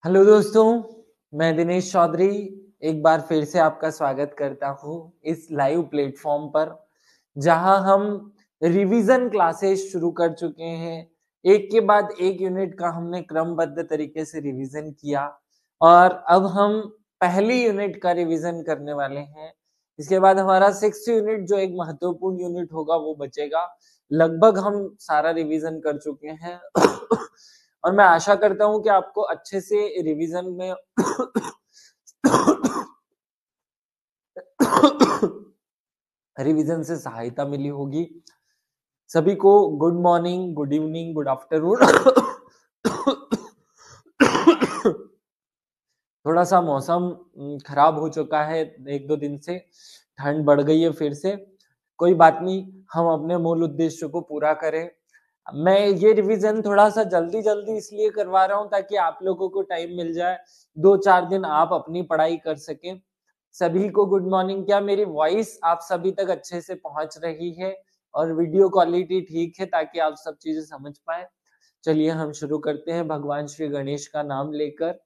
Hello दोस्तों, मैं दिनेश चौधरी एक बार फिर से आपका स्वागत करता हूँ इस लाइव प्लेटफॉर्म पर, जहाँ हम रिवीजन क्लासेस शुरू कर चुके हैं। एक के बाद एक यूनिट का हमने क्रमबद्ध तरीके से रिवीजन किया और अब हम पहली यूनिट का रिवीजन करने वाले हैं। इसके बाद हमारा 6th यूनिट जो एक महत्वपूर्ण यूनिट होगा वो बचेगा। लगभग हम सारा रिवीजन कर चुके हैं और मैं आशा करता हूं कि आपको अच्छे से रिवीजन में रिवीजन से सहायता मिली होगी। सभी को good morning, good evening, good afternoon. थोड़ा सा मौसम खराब हो चुका है, एक दो दिन से ठंड बढ़ गई है फिर से। कोई बात नहीं, हम अपने मूल उद्देश्य को पूरा करें। मैं ये रिवीजन थोड़ा सा जल्दी जल्दी इसलिए करवा रहा हूँ ताकि आप लोगों को टाइम मिल जाए, 2-4 दिन आप अपनी पढ़ाई कर सकें। सभी को गुड मॉर्निंग। क्या मेरी वॉइस आप सभी तक अच्छे से पहुंच रही है और वीडियो क्वालिटी ठीक है ताकि आप सब चीजें समझ पाए? चलिए हम शुरू करते हैं भगवान श्री गणेश का नाम लेकर,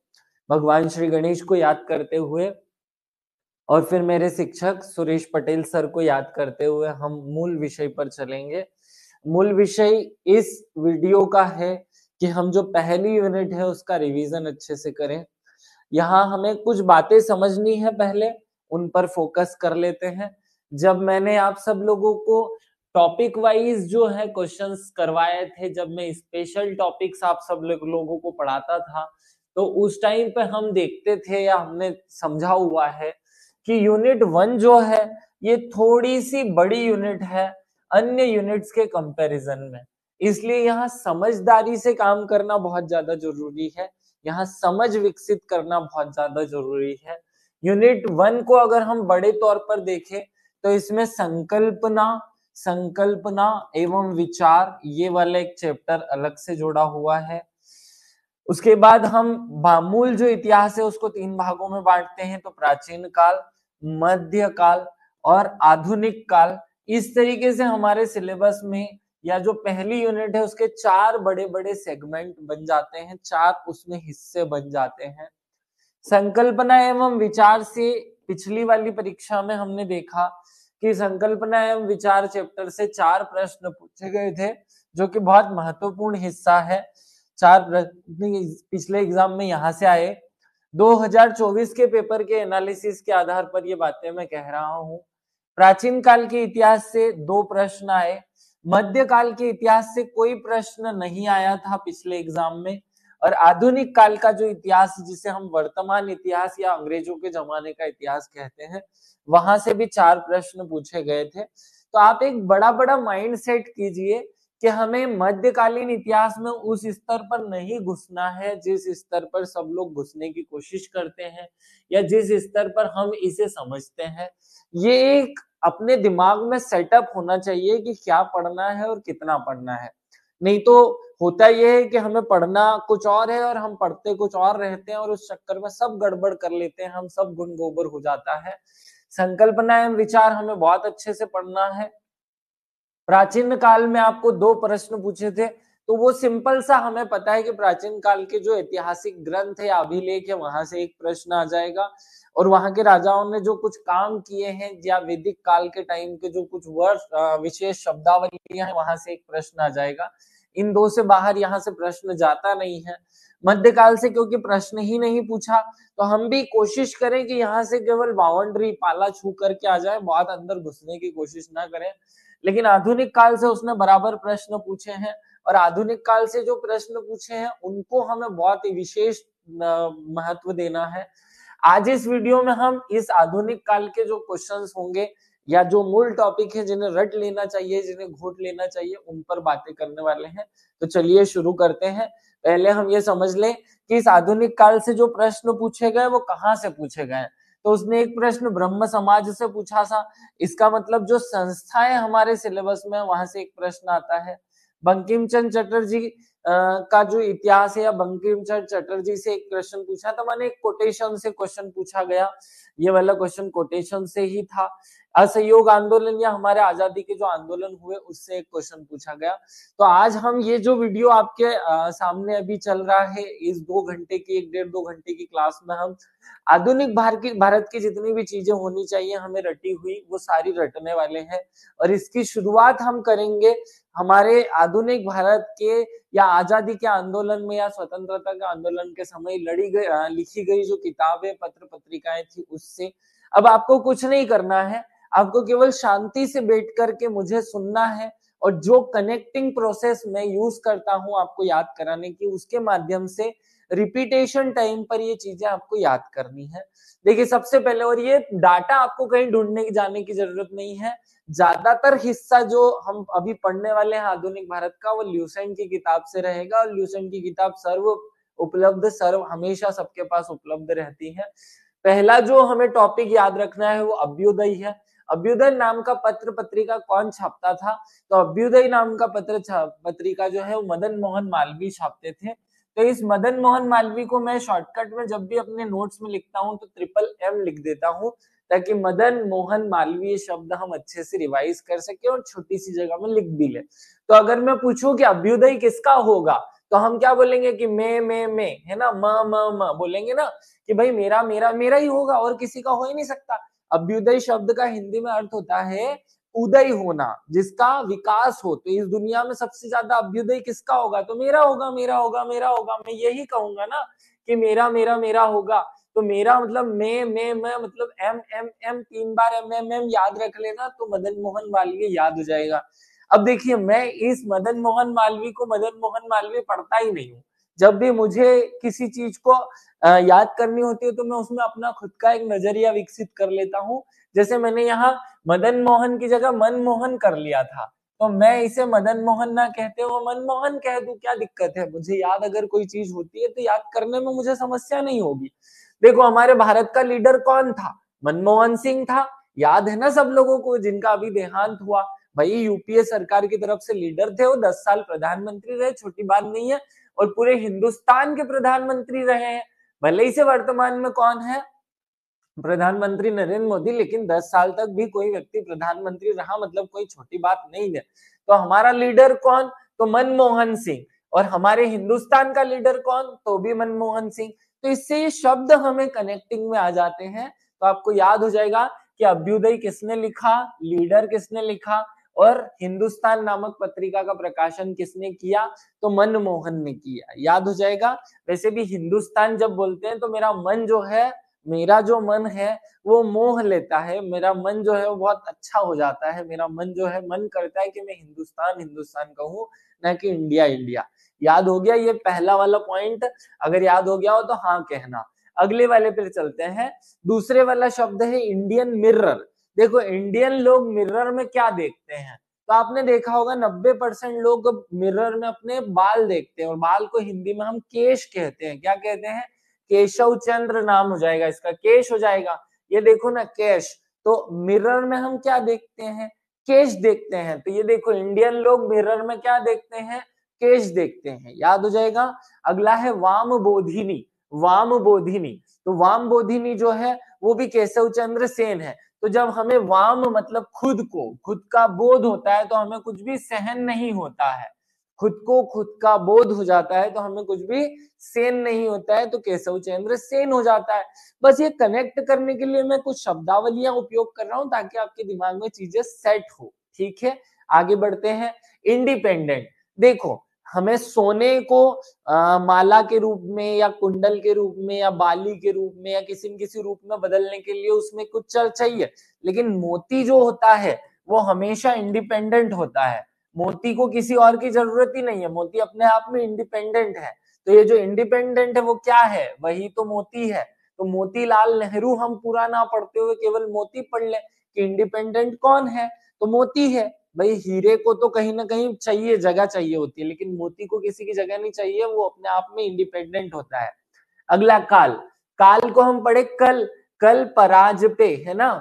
भगवान श्री गणेश को याद करते हुए और फिर मेरे शिक्षक सुरेश पटेल सर को याद करते हुए हम मूल विषय पर चलेंगे। मूल विषय इस वीडियो का है कि हम जो पहली यूनिट है उसका रिवीजन अच्छे से करें। यहाँ हमें कुछ बातें समझनी है, पहले उन पर फोकस कर लेते हैं। जब मैंने आप सब लोगों को टॉपिक वाइज जो है क्वेश्चंस करवाए थे, जब मैं स्पेशल टॉपिक्स आप सब लोगों को पढ़ाता था, तो उस टाइम पे हम देखते थे या हमने समझा हुआ है कि यूनिट 1 जो है ये थोड़ी सी बड़ी यूनिट है अन्य यूनिट्स के कंपैरिजन में। इसलिए यहाँ समझदारी से काम करना बहुत ज्यादा जरूरी है, यहाँ समझ विकसित करना बहुत ज्यादा जरूरी है। यूनिट 1 को अगर हम बड़े तौर पर देखें तो इसमें संकल्पना, संकल्पना एवं विचार ये वाला एक चैप्टर अलग से जोड़ा हुआ है। उसके बाद हम मूल जो इतिहास है उसको 3 भागों में बांटते हैं, तो प्राचीन काल, मध्य काल और आधुनिक काल। इस तरीके से हमारे सिलेबस में या जो पहली यूनिट है उसके 4 बड़े बड़े सेगमेंट बन जाते हैं, 4 उसमें हिस्से बन जाते हैं। संकल्पना एवं विचार से पिछली वाली परीक्षा में हमने देखा कि संकल्पना एवं विचार चैप्टर से 4 प्रश्न पूछे गए थे, जो कि बहुत महत्वपूर्ण हिस्सा है। 4 प्रश्न पिछले एग्जाम में यहाँ से आए। 2024 के पेपर के एनालिसिस के आधार पर ये बातें मैं कह रहा हूँ। प्राचीन काल के इतिहास से 2 प्रश्न आए, मध्य काल के इतिहास से कोई प्रश्न नहीं आया था पिछले एग्जाम में, और आधुनिक काल का जो इतिहास जिसे हम वर्तमान इतिहास या अंग्रेजों के जमाने का इतिहास कहते हैं, वहां से भी 4 प्रश्न पूछे गए थे। तो आप एक बड़ा बड़ा माइंड सेट कीजिए कि हमें मध्यकालीन इतिहास में उस स्तर पर नहीं घुसना है जिस स्तर पर सब लोग घुसने की कोशिश करते हैं या जिस स्तर पर हम इसे समझते हैं। ये एक अपने दिमाग में सेटअप होना चाहिए कि क्या पढ़ना है और कितना पढ़ना है। नहीं तो होता यह है कि हमें पढ़ना कुछ और है और हम पढ़ते कुछ और रहते हैं और उस चक्कर में सब गड़बड़ कर लेते हैं, हम सब गुण गोबर हो जाता है। संकल्पना एवं विचार हमें बहुत अच्छे से पढ़ना है। प्राचीन काल में आपको 2 प्रश्न पूछे थे, तो वो सिंपल सा हमें पता है कि प्राचीन काल के जो ऐतिहासिक ग्रंथ है, अभिलेख है, वहां से एक प्रश्न आ जाएगा और वहां के राजाओं ने जो कुछ काम किए हैं या वैदिक काल के टाइम के जो कुछ वर्ष विशेष शब्दावलियां हैं, वहां से एक प्रश्न आ जाएगा। इन 2 से बाहर यहाँ से प्रश्न जाता नहीं है। मध्यकाल से क्योंकि प्रश्न ही नहीं पूछा, तो हम भी कोशिश करें कि यहाँ से केवल बाउंड्री पाला छू करके आ जाए, बहुत अंदर घुसने की कोशिश ना करें। लेकिन आधुनिक काल से उसने बराबर प्रश्न पूछे हैं और आधुनिक काल से जो प्रश्न पूछे हैं उनको हमें बहुत ही विशेष महत्व देना है। आज इस वीडियो में हम इस आधुनिक काल के जो क्वेश्चंस होंगे या जो मूल टॉपिक है जिन्हें रट लेना चाहिए, जिन्हें घोट लेना चाहिए, उन पर बातें करने वाले हैं। तो चलिए शुरू करते हैं। पहले हम ये समझ लें कि इस आधुनिक काल से जो प्रश्न पूछे गए वो कहाँ से पूछे गए। तो उसने एक प्रश्न ब्रह्म समाज से पूछा था, इसका मतलब जो संस्थाएं हमारे सिलेबस में वहां से एक प्रश्न आता है। बंकिम चंद्र चटर्जी का जो इतिहास है, या बंकिम चंद्र चटर्जी से एक प्रश्न पूछा था मैंने, एक कोटेशन से क्वेश्चन पूछा गया, ये वाला क्वेश्चन कोटेशन से ही था। असहयोग आंदोलन या हमारे आजादी के जो आंदोलन हुए उससे एक क्वेश्चन पूछा गया। तो आज हम ये जो वीडियो आपके सामने अभी चल रहा है, इस 2 घंटे की, 1-1.5-2 घंटे की क्लास में हम आधुनिक भारत की जितनी भी चीजें होनी चाहिए हमें रटी हुई, वो सारी रटने वाले हैं। और इसकी शुरुआत हम करेंगे हमारे आधुनिक भारत के या आजादी के आंदोलन में या स्वतंत्रता के आंदोलन के समय लिखी गई जो किताबें, पत्र पत्रिकाएं थी उससे। अब आपको कुछ नहीं करना है, आपको केवल शांति से बैठ करके मुझे सुनना है, और जो कनेक्टिंग प्रोसेस मैं यूज करता हूं आपको याद कराने की, उसके माध्यम से रिपीटेशन टाइम पर ये चीजें आपको याद करनी है। देखिए सबसे पहले, और ये डाटा आपको कहीं ढूंढने की जाने की जरूरत नहीं है, ज्यादातर हिस्सा जो हम अभी पढ़ने वाले हैं आधुनिक भारत का, वो ल्यूसेंट की किताब से रहेगा, और ल्यूसेंट की किताब सर्व हमेशा सबके पास उपलब्ध रहती है। पहला जो हमें टॉपिक याद रखना है वो अभ्युदय है। अभ्युदय नाम का पत्र पत्रिका कौन छापता था? तो अभ्युदय नाम का पत्रिका जो है वो मदन मोहन मालवीय छापते थे। तो इस मदन मोहन मालवीय को मैं शॉर्टकट में जब भी अपने नोट्स में लिखता हूं तो MM लिख देता हूं, ताकि मदन मोहन मालवीय शब्द हम अच्छे से रिवाइज कर सके और छोटी सी जगह में लिख भी ले। तो अगर मैं पूछूं कि अभ्युदय किसका होगा, तो हम क्या बोलेंगे कि मैं, है ना, म बोलेंगे ना, कि भाई मेरा मेरा मेरा ही होगा, और किसी का हो ही नहीं सकता। अभ्युदय शब्द का हिंदी में अर्थ होता है उदय होना, जिसका विकास हो। तो इस दुनिया में सबसे ज्यादा अभ्युदय किसका होगा? तो मेरा होगा, मेरा होगा, मेरा होगा। मैं यही कहूंगा ना कि मेरा मेरा मेरा होगा। तो मेरा मतलब मैं मतलब M 3 बार M याद रख लेना, तो मदन मोहन मालवीय याद हो जाएगा। अब देखिए, मैं इस मदन मोहन मालवीय को मदन मोहन मालवीय पढ़ता ही नहीं हूँ। जब भी मुझे किसी चीज को याद करनी होती है तो मैं उसमें अपना खुद का एक नजरिया विकसित कर लेता हूँ। जैसे मैंने यहाँ मदन मोहन की जगह मनमोहन कर लिया था, तो मैं इसे मदन मोहन ना कहते हुए मनमोहन कह दूं, क्या दिक्कत है? मुझे याद अगर कोई चीज होती है तो याद करने में मुझे समस्या नहीं होगी। देखो हमारे भारत का लीडर कौन था? मनमोहन सिंह था। याद है ना सब लोगों को, जिनका अभी देहांत हुआ? भाई यूपीए सरकार की तरफ से लीडर थे, वो 10 साल प्रधानमंत्री रहे, छोटी बात नहीं है, और पूरे हिंदुस्तान के प्रधानमंत्री रहे हैं। भले ही से वर्तमान में कौन है प्रधानमंत्री? नरेंद्र मोदी। लेकिन 10 साल तक भी कोई व्यक्ति प्रधानमंत्री रहा, मतलब कोई छोटी बात नहीं है। तो हमारा लीडर कौन? तो मनमोहन सिंह। और हमारे हिंदुस्तान का लीडर कौन? तो भी मनमोहन सिंह। तो इससे ये शब्द हमें कनेक्टिंग में आ जाते हैं, तो आपको याद हो जाएगा कि अभ्युदय किसने लिखा, लीडर किसने लिखा, और हिंदुस्तान नामक पत्रिका का प्रकाशन किसने किया? तो मनमोहन ने किया। याद हो जाएगा। वैसे भी हिंदुस्तान जब बोलते हैं तो मेरा जो मन है वो मोह लेता है, मेरा मन जो है वो बहुत अच्छा हो जाता है, मेरा मन जो है मन करता है कि मैं हिंदुस्तान हिंदुस्तान कहूं, ना कि इंडिया इंडिया। याद हो गया ये पहला वाला पॉइंट? अगर याद हो गया हो तो हाँ कहना। अगले वाले पे चलते हैं। दूसरे वाला शब्द है इंडियन मिरर। देखो इंडियन लोग मिरर में क्या देखते हैं? तो आपने देखा होगा 90% लोग मिरर में अपने बाल देखते हैं, और बाल को हिंदी में हम केश कहते हैं। क्या कहते हैं? केशव चंद्र नाम हो जाएगा इसका, केश हो जाएगा। ये देखो ना, केश। तो मिरर में हम क्या देखते हैं? केश देखते हैं। तो ये देखो इंडियन लोग मिरर में क्या देखते हैं? केश देखते हैं। याद हो जाएगा। अगला है वाम बोधिनी। वाम बोधिनी, तो वाम बोधिनी जो है वो भी केशव चंद्र सेन है। तो जब हमें वाम मतलब खुद का बोध होता है, तो हमें कुछ भी सहन नहीं होता है। खुद का बोध हो जाता है तो हमें कुछ भी सेन नहीं होता है, तो केशव चंद्र सेन हो जाता है। बस ये कनेक्ट करने के लिए मैं कुछ शब्दावलियां उपयोग कर रहा हूं, ताकि आपके दिमाग में चीजें सेट हो। ठीक है, आगे बढ़ते हैं। इंडिपेंडेंट। देखो हमें सोने को माला के रूप में या कुंडल के रूप में या बाली के रूप में या किसी न किसी रूप में बदलने के लिए उसमें कुछ चल चाहिए, लेकिन मोती जो होता है वो हमेशा इंडिपेंडेंट होता है। मोती को किसी और की जरूरत ही नहीं है, मोती अपने आप में इंडिपेंडेंट है। तो ये जो इंडिपेंडेंट है वो क्या है? वही तो मोती है। तो मोतीलाल नेहरू हम पूरा ना पढ़ते हुए केवल मोती पढ़ ले कि इंडिपेंडेंट कौन है? तो मोती है। भाई हीरे को तो कहीं ना कहीं चाहिए, जगह चाहिए होती है, लेकिन मोती को किसी की जगह नहीं चाहिए, वो अपने आप में इंडिपेंडेंट होता है। अगला काल। काल को हम पढ़े कल। कल पराज पे, है ना,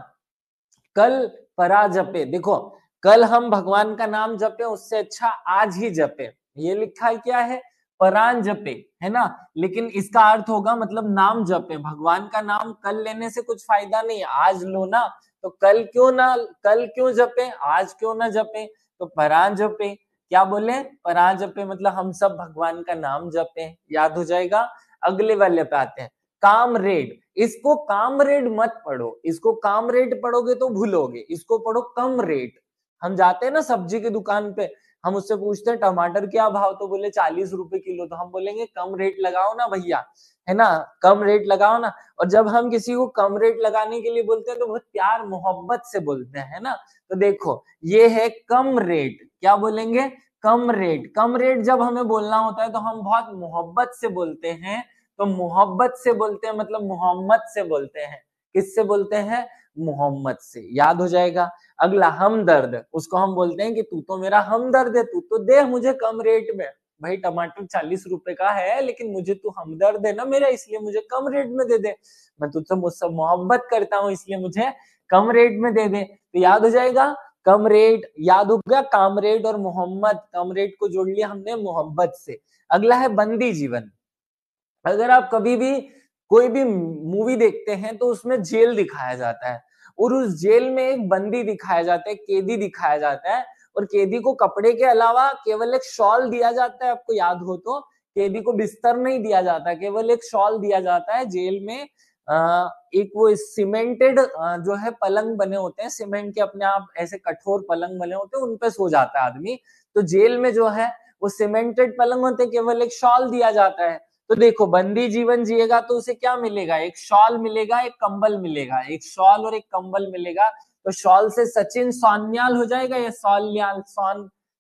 कल पराजपे। देखो कल हम भगवान का नाम जपे उससे अच्छा आज ही जपे। ये लिखा है क्या है, परान जपे, है ना। लेकिन इसका अर्थ होगा मतलब नाम जपे, भगवान का नाम कल लेने से कुछ फायदा नहीं, आज लो ना। तो कल क्यों जपे, आज क्यों ना जपे, तो परान जपे। क्या बोले, परान जपे मतलब हम सब भगवान का नाम जपे, याद हो जाएगा। अगले वाले पे आते हैं, कामरेड। इसको कामरेड मत पढ़ो, इसको कामरेड पढ़ोगे तो भूलोगे, इसको पढ़ो कम रेट। हम जाते हैं ना सब्जी की दुकान पे, हम उससे पूछते हैं टमाटर क्या भाव, तो बोले 40 रुपए किलो, तो हम बोलेंगे कम रेट लगाओ ना भैया, है ना, कम रेट लगाओ ना। और जब हम किसी को कम रेट लगाने के लिए बोलते हैं तो बहुत प्यार मोहब्बत से बोलते हैं, है ना। तो देखो ये है कम रेट, क्या बोलेंगे, कम रेट। कम रेट जब हमें बोलना होता है तो हम बहुत मोहब्बत से बोलते हैं, तो मोहब्बत से बोलते हैं मतलब मोहम्मद से बोलते हैं, किससे बोलते हैं, मोहम्मद से, याद हो जाएगा। अगला हमदर्द, उसको हम बोलते हैं कि तू तो मेरा हमदर्द है, तू तो दे मुझे कम रेट में। भाई टमाटर 40 रुपए का है लेकिन मुझे तू हमदर्द है ना मेरा, इसलिए मुझे कम रेट में दे दे, मैं तुझसे मुझसे मोहब्बत करता हूँ इसलिए मुझे कम रेट में दे दे। तो याद हो जाएगा, कम रेट याद हो गया, कामरेड और मोहम्मद, कम रेट को जोड़ लिया हमने मोहब्बत से। अगला है बंदी जीवन। अगर आप कभी भी कोई भी मूवी देखते हैं तो उसमें जेल दिखाया जाता है, और उस जेल में एक बंदी दिखाया जाता है, कैदी दिखाया जाता है, और कैदी को कपड़े के अलावा केवल एक शॉल दिया जाता है, आपको याद हो तो। कैदी को बिस्तर नहीं दिया जाता, केवल एक शॉल दिया जाता है जेल में। एक वो सीमेंटेड जो है पलंग बने होते हैं, सीमेंट के अपने आप ऐसे कठोर पलंग बने होते हैं, उनपे सो जाता है आदमी। तो जेल में जो है वो सीमेंटेड पलंग होते हैं, केवल एक शॉल दिया जाता है। तो देखो बंदी जीवन जिएगा तो उसे क्या मिलेगा, एक शॉल मिलेगा, एक कंबल मिलेगा, एक शॉल और एक कंबल मिलेगा। तो शॉल से सचिन सान्याल हो जाएगा, या सान्याल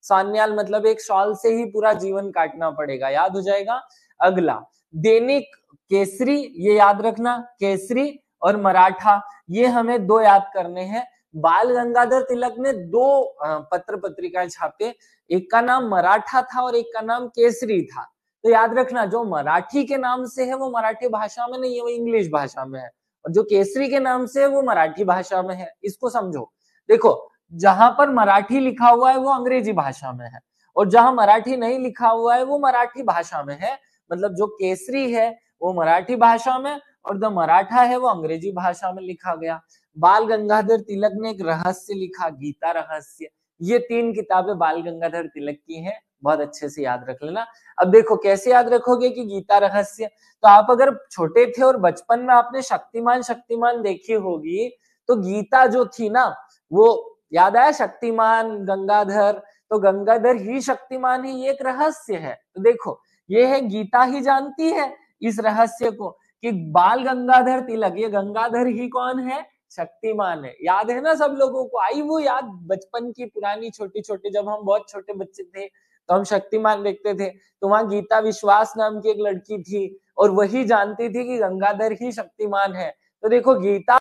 सान्याल मतलब एक शॉल से ही पूरा जीवन काटना पड़ेगा, याद हो जाएगा। अगला दैनिक केसरी, ये याद रखना, केसरी और मराठा, ये हमें दो याद करने हैं। बाल गंगाधर तिलक ने दो पत्र पत्रिकाएं छापे, एक का नाम मराठा था और एक का नाम केसरी था। तो याद रखना, जो मराठी के नाम से है वो मराठी भाषा में नहीं है, वो इंग्लिश भाषा में है, और जो केसरी के नाम से है वो मराठी भाषा में है, इसको समझो। देखो जहां पर मराठी लिखा हुआ है वो अंग्रेजी भाषा में है, और जहां मराठी नहीं लिखा हुआ है वो मराठी भाषा में है। मतलब जो केसरी है वो मराठी भाषा में, और जो मराठा है वो अंग्रेजी भाषा में लिखा गया। बाल गंगाधर तिलक ने एक रहस्य लिखा, गीता रहस्य। ये 3 किताबें बाल गंगाधर तिलक की हैं, बहुत अच्छे से याद रख लेना। अब देखो कैसे याद रखोगे कि गीता रहस्य, तो आप अगर छोटे थे और बचपन में आपने शक्तिमान शक्तिमान देखी होगी, तो गीता जो थी ना, वो याद आया, शक्तिमान गंगाधर, तो गंगाधर ही शक्तिमान ही, ये एक रहस्य है। तो देखो ये है, गीता ही जानती है इस रहस्य को कि बाल गंगाधर तिलक, ये गंगाधर ही कौन है, शक्तिमान है। याद है ना सब लोगों को, आई वो याद बचपन की पुरानी छोटी छोटी, जब हम बहुत छोटे बच्चे थे तो हम शक्तिमान देखते थे, तो वहां गीता विश्वास नाम की एक लड़की थी और वही जानती थी कि गंगाधर ही शक्तिमान है। तो देखो गीता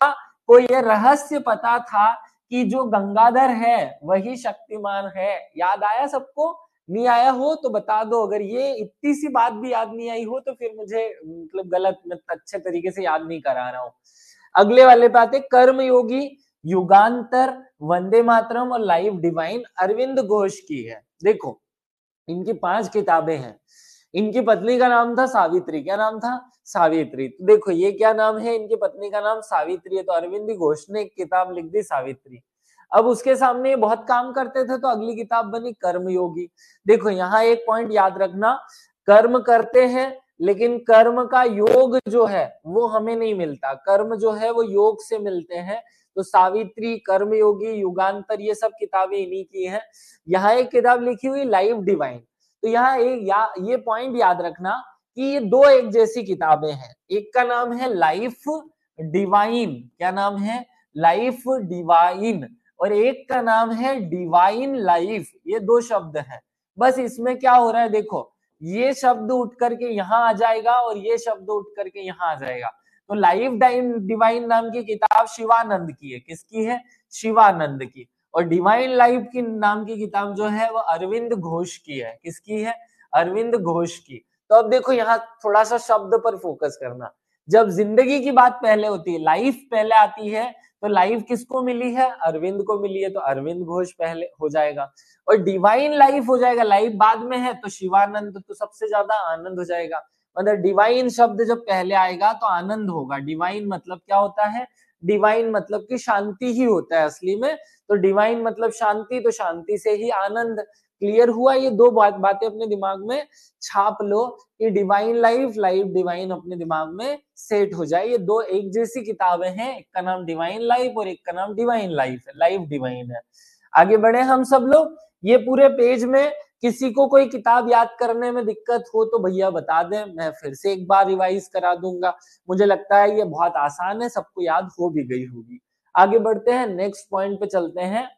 को यह रहस्य पता था कि जो गंगाधर है वही शक्तिमान है। याद आया सबको, नहीं आया हो तो बता दो, अगर ये इतनी सी बात भी याद नहीं आई हो तो फिर मुझे मतलब गलत, मैं अच्छे तरीके से याद नहीं करा रहा हूं। अगले वाले पे आते, कर्मयोगी, युगांतर, वंदे मातरम और लाइव डिवाइन अरविंद घोष की है। देखो इनकी 5 किताबें हैं। इनकी पत्नी का नाम था सावित्री, क्या नाम था, सावित्री। तो देखो ये क्या नाम है, इनकी पत्नी का नाम सावित्री है, तो अरविंद घोष ने एक किताब लिख दी सावित्री। अब उसके सामने ये बहुत काम करते थे तो अगली किताब बनी कर्मयोगी। देखो यहाँ एक पॉइंट याद रखना, कर्म करते हैं लेकिन कर्म का योग जो है वो हमें नहीं मिलता, कर्म जो है वो योग से मिलते हैं। तो सावित्री, कर्मयोगी, युगांतर, ये सब किताबें इन्हीं की हैं। यहाँ एक किताब लिखी हुई लाइव डिवाइन, तो यहाँ ये पॉइंट याद रखना कि ये दो एक जैसी किताबें हैं। एक का नाम है लाइफ डिवाइन, क्या नाम है, लाइफ डिवाइन, और एक का नाम है डिवाइन लाइफ, ये दो शब्द हैं। बस इसमें क्या हो रहा है देखो, ये शब्द उठ करके यहाँ आ जाएगा और ये शब्द उठ करके यहाँ आ जाएगा। तो लाइफ डिवाइन नाम की किताब शिवानंद की है, किसकी है, शिवानंद की। और डिवाइन लाइफ की नाम की किताब जो है वो अरविंद घोष की है, किसकी है, अरविंद घोष की। तो अब देखो यहाँ थोड़ा सा शब्द पर फोकस करना, जब जिंदगी की बात पहले होती है, लाइफ पहले आती है, तो लाइफ किसको मिली है? अरविंद को मिली है, तो अरविंद घोष पहले हो जाएगा। और डिवाइन लाइफ हो जाएगा, लाइफ बाद में है तो शिवानंद, तो सबसे ज्यादा आनंद हो जाएगा। मतलब डिवाइन शब्द जब पहले आएगा तो आनंद होगा। डिवाइन मतलब क्या होता है? डिवाइन मतलब कि शांति ही होता है असली में, तो डिवाइन मतलब शांति, तो शांति से ही आनंद। क्लियर हुआ? ये दो बातें अपने दिमाग में छाप लो कि डिवाइन लाइफ, लाइफ डिवाइन अपने दिमाग में सेट हो जाए। ये दो एक जैसी किताबें हैं, एक का नाम डिवाइन लाइफ और एक का नाम डिवाइन लाइफ है, लाइफ डिवाइन है। आगे बढ़े हम सब लोग। ये पूरे पेज में किसी को कोई किताब याद करने में दिक्कत हो तो भैया बता दें, मैं फिर से एक बार रिवाइज करा दूंगा। मुझे लगता है ये बहुत आसान है, सबको याद हो भी गई होगी। आगे बढ़ते हैं, नेक्स्ट पॉइंट पे चलते हैं।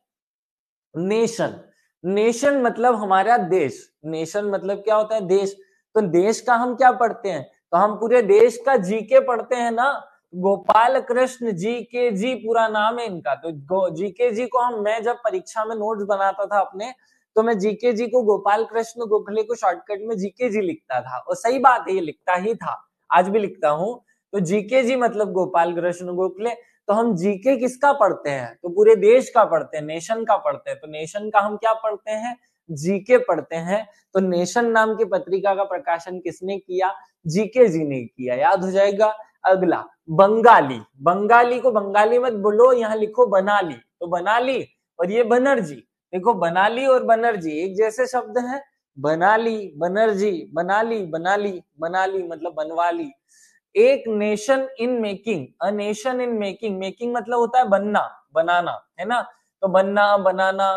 नेशन। नेशन मतलब हमारा देश। नेशन मतलब क्या होता है? देश। तो देश का हम क्या पढ़ते हैं? तो हम पूरे देश का जीके पढ़ते हैं ना। गोपाल कृष्ण जी के जी पूरा नाम है इनका। तो जीके जी को मैं जब परीक्षा में नोट्स बनाता था अपने, तो मैं जीके जी को गोपाल कृष्ण गोखले को शॉर्टकट में जीके जी लिखता था। और सही बात है, ये लिखता ही था, आज भी लिखता हूं। तो जीके जी मतलब गोपाल कृष्ण गोखले। तो हम जीके किसका पढ़ते हैं? तो पूरे देश का पढ़ते हैं, नेशन का पढ़ते हैं। तो नेशन का हम क्या पढ़ते हैं? जीके पढ़ते हैं। तो नेशन नाम की पत्रिका का प्रकाशन किसने किया? जीके जी ने किया, याद हो जाएगा। अगला, बंगाली। बंगाली को बंगाली मत बोलो, यहाँ लिखो बनाली। तो बनाली और ये बनर्जी। देखो बनाली और बनर्जी एक जैसे शब्द हैं। बनाली, बनर्जी, बनाली, बनाली, बनाली मतलब बनवाली। एक nation in making, a nation in making. Making मतलब होता है बनना, बनाना, है ना। तो बनना, बनाना,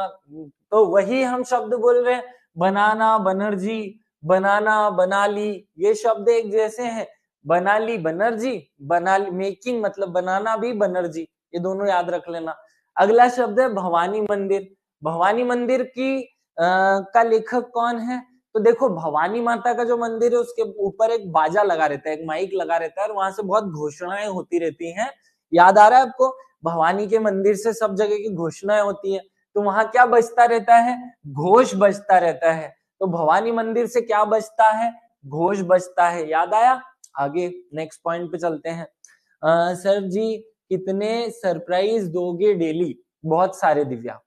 तो वही हम शब्द बोल रहे हैं। बनाना, बनर्जी, बनाना, बनाली, ये शब्द एक जैसे हैं। बनाली बनर्जी, बनाली मेकिंग मतलब बनाना भी बनर्जी, ये दोनों याद रख लेना। अगला शब्द है भवानी मंदिर। भवानी मंदिर की का लेखक कौन है? तो देखो भवानी माता का जो मंदिर है उसके ऊपर एक बाजा लगा रहता है, एक माइक लगा रहता है और वहां से बहुत घोषणाएं होती रहती हैं। याद आ रहा है आपको? भवानी के मंदिर से सब जगह की घोषणाएं होती है। तो वहां क्या बजता रहता है? घोष बजता रहता है। तो भवानी मंदिर से क्या बजता है? घोष बजता है। याद आया? आगे नेक्स्ट पॉइंट पे चलते हैं। सर जी कितने सरप्राइज दोगे डेली? बहुत सारे दिव्या।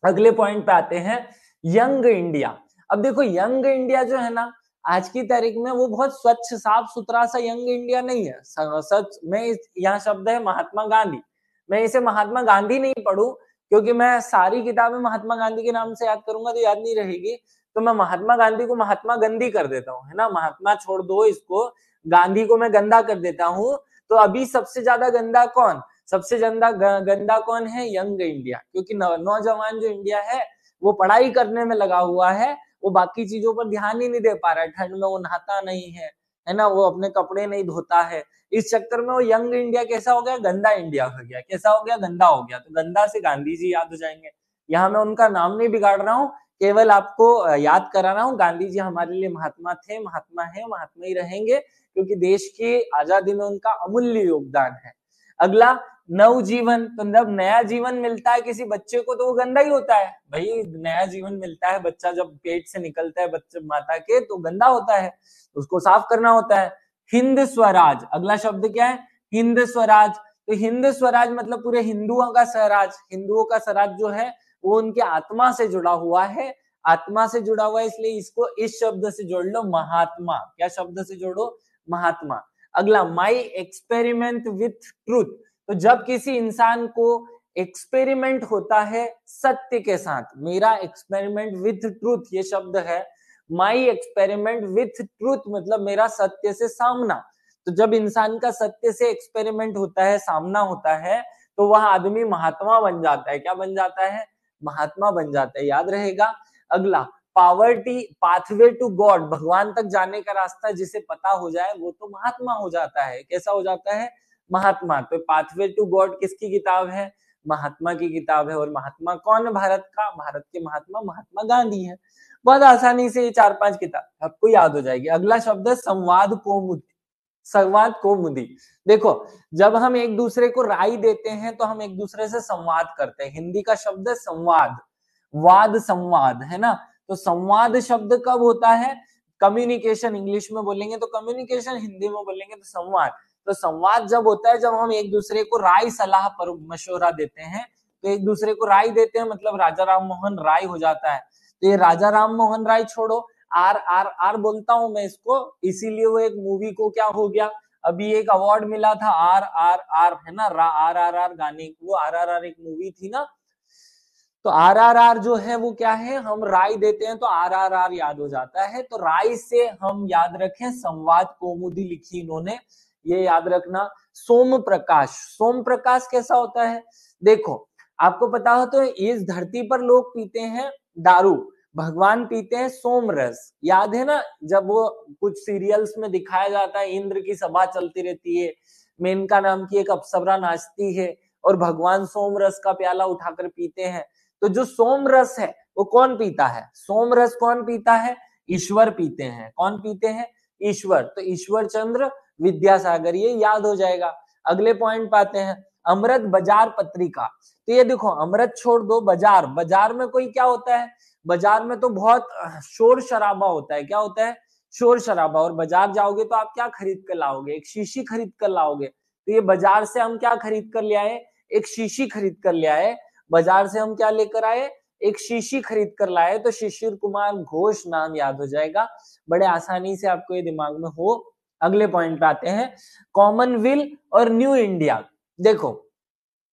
अगले पॉइंट पे आते हैं, यंग इंडिया। अब देखो यंग इंडिया जो है ना आज की तारीख में, वो बहुत स्वच्छ साफ सुथरा सा यंग इंडिया नहीं है। सच में यहाँ शब्द है महात्मा गांधी। मैं इसे महात्मा गांधी नहीं पढ़ू, क्योंकि मैं सारी किताबें महात्मा गांधी के नाम से याद करूंगा तो याद नहीं रहेगी। तो मैं महात्मा गांधी को महात्मा गंदी कर देता हूँ, है ना। महात्मा छोड़ दो इसको, गांधी को मैं गंदा कर देता हूँ। तो अभी सबसे ज्यादा गंदा कौन? सबसे ज्यादा गंदा कौन है? Young India. क्योंकि नौजवान जो इंडिया है वो पढ़ाई करने में लगा हुआ है, वो बाकी चीजों पर ध्यान ही नहीं दे पा रहा है। ठंड में वो नहाता नहीं है ना, वो अपने कपड़े नहीं धोता है। इस चक्कर में वो यंग इंडिया कैसा हो गया? गंदा इंडिया हो गया। कैसा हो गया? गंदा हो गया। तो गंदा से गांधी जी याद हो जाएंगे। यहाँ मैं उनका नाम नहीं बिगाड़ रहा हूँ, केवल आपको याद करा रहा हूँ। गांधी जी हमारे लिए महात्मा थे, महात्मा है, महात्मा ही रहेंगे, क्योंकि देश की आजादी में उनका अमूल्य योगदान है। अगला, नवजीवन। तो जब नया जीवन मिलता है किसी बच्चे को तो वो गंदा ही होता है भाई। नया जीवन मिलता है, बच्चा जब पेट से निकलता है बच्चे माता के, तो गंदा होता है, उसको साफ करना होता है। हिंद स्वराज। अगला शब्द क्या है? हिंद स्वराज। तो हिंद स्वराज मतलब पूरे हिंदुओं का स्वराज। हिंदुओं का स्वराज जो है वो उनके आत्मा से जुड़ा हुआ है। आत्मा से जुड़ा हुआ है, इसलिए इसको इस शब्द से जोड़ लो, महात्मा। क्या शब्द से जोड़ो? महात्मा। अगला, माई एक्सपेरिमेंट विथ ट्रूथ। तो जब किसी इंसान को एक्सपेरिमेंट होता है सत्य के साथ, मेरा एक्सपेरिमेंट विथ ट्रूथ, ये शब्द है। माई एक्सपेरिमेंट विथ ट्रूथ मतलब मेरा सत्य से सामना। तो जब इंसान का सत्य से एक्सपेरिमेंट होता है, सामना होता है, तो वह आदमी महात्मा बन जाता है। क्या बन जाता है? महात्मा बन जाता है। याद रहेगा। अगला, पावर्टी पाथवे टू गॉड। भगवान तक जाने का रास्ता जिसे पता हो जाए वो तो महात्मा हो जाता है। कैसा हो जाता है? महात्मा। तो पाथवे टू गॉड किसकी किताब है? महात्मा की किताब है। और महात्मा कौन है भारत का? भारत के महात्मा महात्मा गांधी है। बहुत आसानी से ये 4-5 किताब आपको याद हो जाएगी। अगला शब्द है संवाद कौमुदी। संवाद कौमुदी। देखो जब हम एक दूसरे को राय देते हैं तो हम एक दूसरे से संवाद करते हैं। हिंदी का शब्द है संवाद, वाद संवाद, है ना। तो संवाद शब्द कब होता है? कम्युनिकेशन इंग्लिश में बोलेंगे तो कम्युनिकेशन, हिंदी में बोलेंगे तो संवाद। तो संवाद जब होता है जब हम एक दूसरे को राय सलाह पर मशवरा देते हैं, तो एक दूसरे को राय देते हैं, मतलब राजा राम मोहन राय हो जाता है। तो ये राजा राम मोहन राय छोड़ो, आर आर आर बोलता हूं मैं इसको, इसीलिए वो एक मूवी को क्या हो गया, अभी एक अवार्ड मिला था आर आर आर, है ना, आर आर आर गाने, वो आर आर आर एक मूवी थी ना। तो आर आर आर जो है वो क्या है, हम राय देते हैं तो आर आर आर याद हो जाता है। तो राय से हम याद रखें, संवाद कौमुदी लिखी इन्होंने, ये याद रखना। सोम प्रकाश, सोम प्रकाश कैसा होता है, देखो आपको पता हो तो इस धरती पर लोग पीते हैं दारू, भगवान पीते हैं सोम रस, याद है ना, जब वो कुछ सीरियल्स में दिखाया जाता है, इंद्र की सभा चलती रहती है, मेनका नाम की एक अप्सरा नाचती है और भगवान सोम रस का प्याला उठाकर पीते हैं। तो जो सोम रस है वो कौन पीता है, सोम रस कौन पीता है, ईश्वर पीते हैं। कौन पीते हैं, ईश्वर। तो ईश्वर चंद्र विद्यासागर, ये याद हो जाएगा। अगले पॉइंट पाते हैं, अमृत बाजार पत्रिका। तो ये देखो, अमृत छोड़ दो, बाजार, बाजार में कोई क्या होता है, बाजार में तो बहुत शोर शराबा होता है। क्या होता है, शोर शराबा। और बाजार जाओगे तो आप क्या खरीद कर लाओगे, एक शीशी खरीद कर लाओगे। तो ये बाजार से हम क्या खरीद कर ले आए, एक शीशी खरीद कर ले आए। बाजार से हम क्या लेकर आए, एक शीशी खरीद कर लाए। तो शिशिर कुमार घोष नाम याद हो जाएगा, बड़े आसानी से आपको ये दिमाग में हो। अगले पॉइंट पे आते हैं, कॉमनवेल्थ और न्यू इंडिया। देखो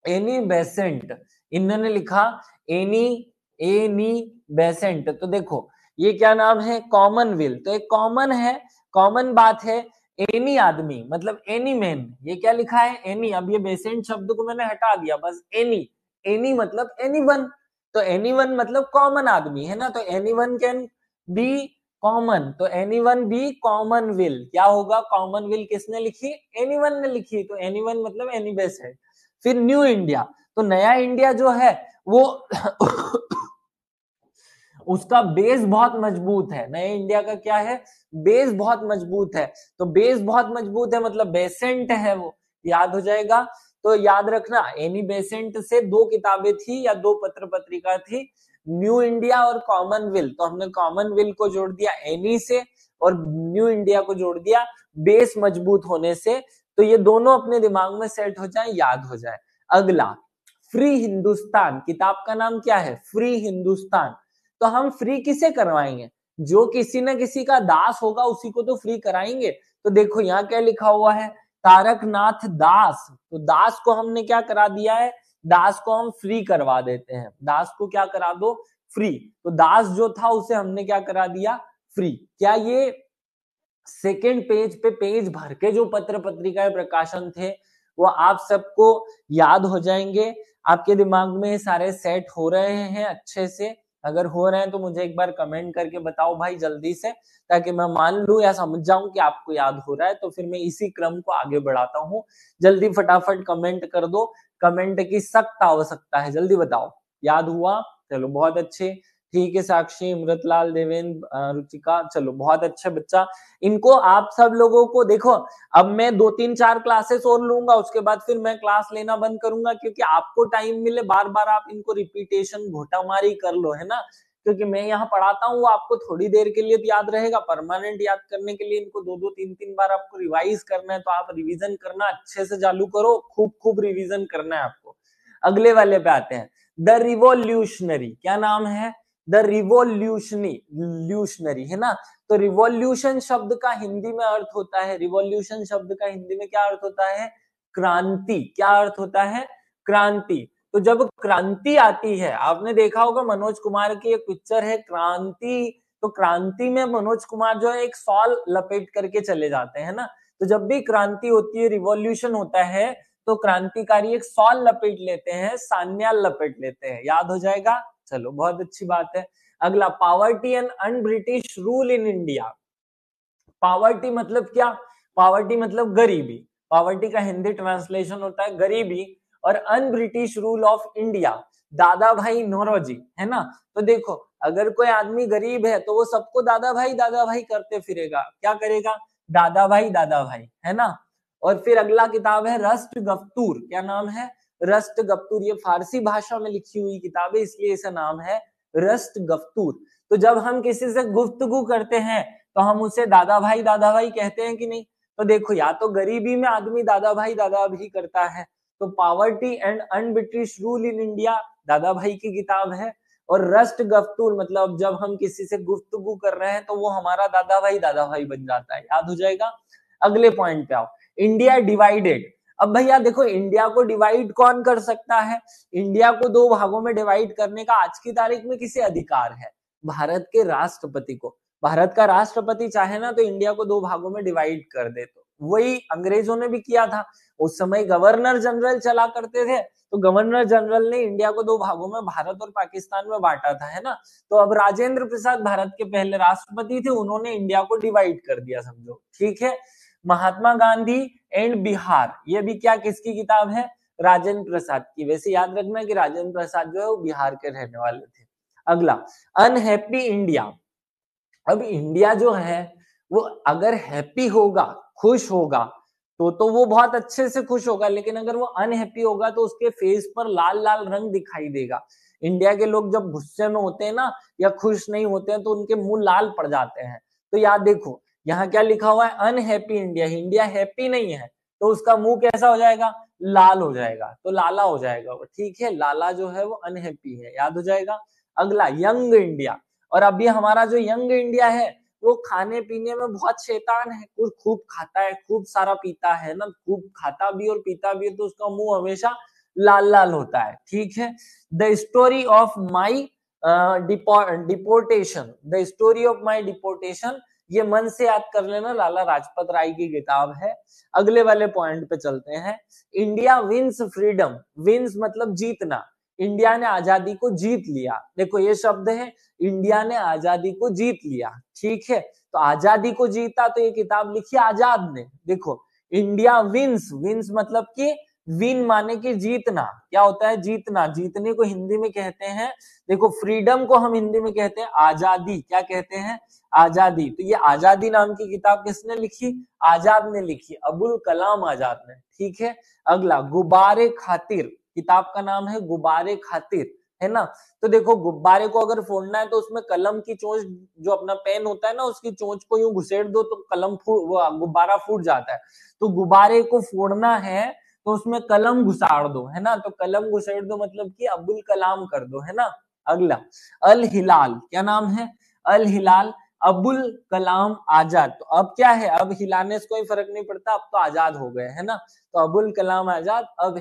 एनी बेसेंट, इन्होंने लिखा एनी एनी बेसेंट। तो देखो ये क्या नाम है, कॉमनवेल्थ। तो एक कॉमन है, कॉमन बात है, एनी आदमी मतलब एनी मैन, ये क्या लिखा है, एनी। अब ये बेसेंट शब्द को मैंने हटा दिया, बस एनी, एनी मतलब एनीवन। तो एनीवन मतलब कॉमन आदमी, है ना। तो एनीवन कैन बी कॉमन, तो एनीवन बी कॉमनवेल्थ। क्या होगा, कॉमनवेल्थ किसने लिखी, एनीवन ने लिखी। तो एनीवन मतलब एनी बेसेंट। फिर न्यू इंडिया, तो नया इंडिया जो है वो उसका बेस बहुत मजबूत है। नए इंडिया का क्या है, बेस बहुत मजबूत है। तो बेस बहुत मजबूत है मतलब बेसेंट है वो, याद हो जाएगा। तो याद रखना, एनी बेसेंट से दो किताबें थी या दो पत्र पत्रिका थी, न्यू इंडिया और कॉमनवेल्थ। तो हमने कॉमनवेल्थ को जोड़ दिया एनी से और न्यू इंडिया को जोड़ दिया बेस मजबूत होने से। तो ये दोनों अपने दिमाग में सेट हो जाए, याद हो जाए। अगला, फ्री हिंदुस्तान, किताब का नाम क्या है, फ्री हिंदुस्तान। तो हम फ्री किसे करवाएंगे, जो किसी न किसी का दास होगा उसी को तो फ्री कराएंगे। तो देखो यहाँ क्या लिखा हुआ है, तारकनाथ दास। तो दास को हमने क्या करा दिया है, दास को हम फ्री करवा देते हैं। दास को क्या करा दो, फ्री। तो दास जो था उसे हमने क्या करा दिया, फ्री। क्या ये सेकेंड पेज पे पेज भर के जो पत्र पत्रिकाएं प्रकाशन थे वो आप सबको याद हो जाएंगे, आपके दिमाग में सारे सेट हो रहे हैं अच्छे से। अगर हो रहे हैं तो मुझे एक बार कमेंट करके बताओ भाई जल्दी से, ताकि मैं मान लूं या समझ जाऊं कि आपको याद हो रहा है। तो फिर मैं इसी क्रम को आगे बढ़ाता हूं। जल्दी फटाफट कमेंट कर दो, कमेंट की सख्त आवश्यकता है, जल्दी बताओ। याद हुआ, चलो बहुत अच्छे। ठीक है, साक्षी, अमृतलाल, देवेंद्र, रुचिका, चलो बहुत अच्छा बच्चा। इनको आप सब लोगों को देखो, अब मैं 2-3-4 क्लासेस और लूंगा, उसके बाद फिर मैं क्लास लेना बंद करूंगा, क्योंकि आपको टाइम मिले बार बार आप इनको रिपीटेशन घोटामारी कर लो, है ना। क्योंकि मैं यहाँ पढ़ाता हूँ, आपको थोड़ी देर के लिए याद रहेगा, परमानेंट याद करने के लिए इनको 2-2 3-3 बार आपको रिवाइज करना है। तो आप रिविजन करना अच्छे से चालू करो, खूब खूब रिविजन करना है आपको। अगले वाले पे आते हैं, द रिवोल्यूशनरी। क्या नाम है, द रिवोल्यूशनरी, है ना। तो रिवॉल्यूशन शब्द का हिंदी में अर्थ होता है, रिवॉल्यूशन शब्द का हिंदी में क्या अर्थ होता है, क्रांति। क्या अर्थ होता है, क्रांति। तो जब क्रांति आती है, आपने देखा होगा मनोज कुमार की एक पिक्चर है क्रांति, तो क्रांति में मनोज कुमार जो है एक शॉल लपेट करके चले जाते हैं ना। तो जब भी क्रांति होती है, रिवॉल्यूशन होता है, तो क्रांतिकारी एक शॉल लपेट लेते हैं, सान्याल लपेट लेते हैं, याद हो जाएगा। चलो बहुत अच्छी बात है। अगला, poverty and un British rule in India. Poverty मतलब क्या, पावर्टी मतलब गरीबी, पावर्टी का हिंदी ट्रांसलेशन होता है गरीबी। और un British rule of India, दादा भाई नौरोजी, है ना। तो देखो अगर कोई आदमी गरीब है तो वो सबको दादा भाई करते फिरेगा, क्या करेगा, दादा भाई, है ना। और फिर अगला किताब है रस्ट गफ्तूर। क्या नाम है, रस्ट गफ्तूर। ये फारसी भाषा में लिखी हुई किताब है, इसलिए इसका नाम है रस्ट गफ्तूर। तो जब हम किसी से गुफ्तगू करते हैं तो हम उसे दादा भाई कहते हैं कि नहीं, तो देखो या तो गरीबी में आदमी दादा भाई करता है, तो poverty and un-British rule in India दादा भाई की किताब है, और रस्ट गफ्तूर मतलब जब हम किसी से गुफ्तगू कर रहे हैं तो वो हमारा दादा भाई बन जाता है, याद हो जाएगा। अगले पॉइंट पे आओ, इंडिया डिवाइडेड। अब भैया देखो इंडिया को डिवाइड कौन कर सकता है? इंडिया को दो भागों में डिवाइड करने का आज की तारीख में किसे अधिकार है? भारत के राष्ट्रपति को। भारत का राष्ट्रपति चाहे ना तो इंडिया को दो भागों में डिवाइड कर दे, तो वही अंग्रेजों ने भी किया था। उस समय गवर्नर जनरल चला करते थे, तो गवर्नर जनरल ने इंडिया को दो भागों में भारत और पाकिस्तान में बांटा था, है ना। तो अब राजेंद्र प्रसाद भारत के पहले राष्ट्रपति थे, उन्होंने इंडिया को डिवाइड कर दिया, समझो, ठीक है। महात्मा गांधी एंड बिहार, ये भी क्या किसकी किताब है? राजेंद्र प्रसाद की। वैसे याद रखना कि राजेंद्र प्रसाद जो है वो बिहार के रहने वाले थे। अगला, अनहैप्पी इंडिया। अब इंडिया जो है वो अगर हैप्पी होगा, खुश होगा, तो वो बहुत अच्छे से खुश होगा, लेकिन अगर वो अनहैप्पी होगा तो उसके फेस पर लाल लाल रंग दिखाई देगा। इंडिया के लोग जब गुस्से में होते हैं ना या खुश नहीं होते हैं तो उनके मुंह लाल पड़ जाते हैं। तो याद देखो यहाँ क्या लिखा हुआ है? Unhappy India. इंडिया हैप्पी नहीं है तो उसका मुंह कैसा हो जाएगा? लाल हो जाएगा, तो लाला हो जाएगा वो, ठीक है। लाला जो है वो अनहैप्पी है, याद हो जाएगा। अगला, यंग इंडिया। और अभी हमारा जो यंग इंडिया है वो खाने पीने में बहुत शैतान है, खूब खाता है, खूब सारा पीता है ना, खूब खाता भी और पीता भी है, तो उसका मुंह हमेशा लाल लाल होता है, ठीक है। The story of my deportation, the story of my deportation, ये मन से याद कर लेना, लाला लाजपत राय की किताब है। अगले वाले पॉइंट पे चलते हैं। इंडिया विंस फ्रीडम, विंस मतलब जीतना, इंडिया ने आजादी को जीत लिया। देखो ये शब्द है, इंडिया ने आजादी को जीत लिया, ठीक है। तो आजादी को जीता, तो ये किताब लिखी आजाद ने। देखो इंडिया विंस, विंस मतलब कि विन माने कि जीतना, क्या होता है? जीतना। जीतने को हिंदी में कहते हैं, देखो फ्रीडम को हम हिंदी में कहते हैं आजादी, क्या कहते हैं? आजादी। तो ये आजादी नाम की किताब किसने लिखी? आजाद ने लिखी, अबुल कलाम आजाद ने, ठीक है। अगला, गुब्बारे खातिर, किताब का नाम है गुब्बारे खातिर, है ना। तो देखो गुब्बारे को अगर फोड़ना है तो उसमें कलम की चोंच, जो अपना पेन होता है ना, उसकी चोंच को यूं घुसेड़ दो तो कलम वो गुब्बारा फूट जाता है। तो गुब्बारे को फोड़ना है तो उसमें कलम घुसाड़ दो, है ना। तो कलम घुसेड़ दो मतलब कि अब्दुल कलाम कर दो, है ना। अगला, अल हिलाल, क्या नाम है? अल हिलाल, अबुल कलाम आजाद। तो अब क्या है? अब हिलाने से कोई फर्क नहीं पड़ता, अब तो आजाद हो गए, है ना। तो अबुल कलाम आजाद, अब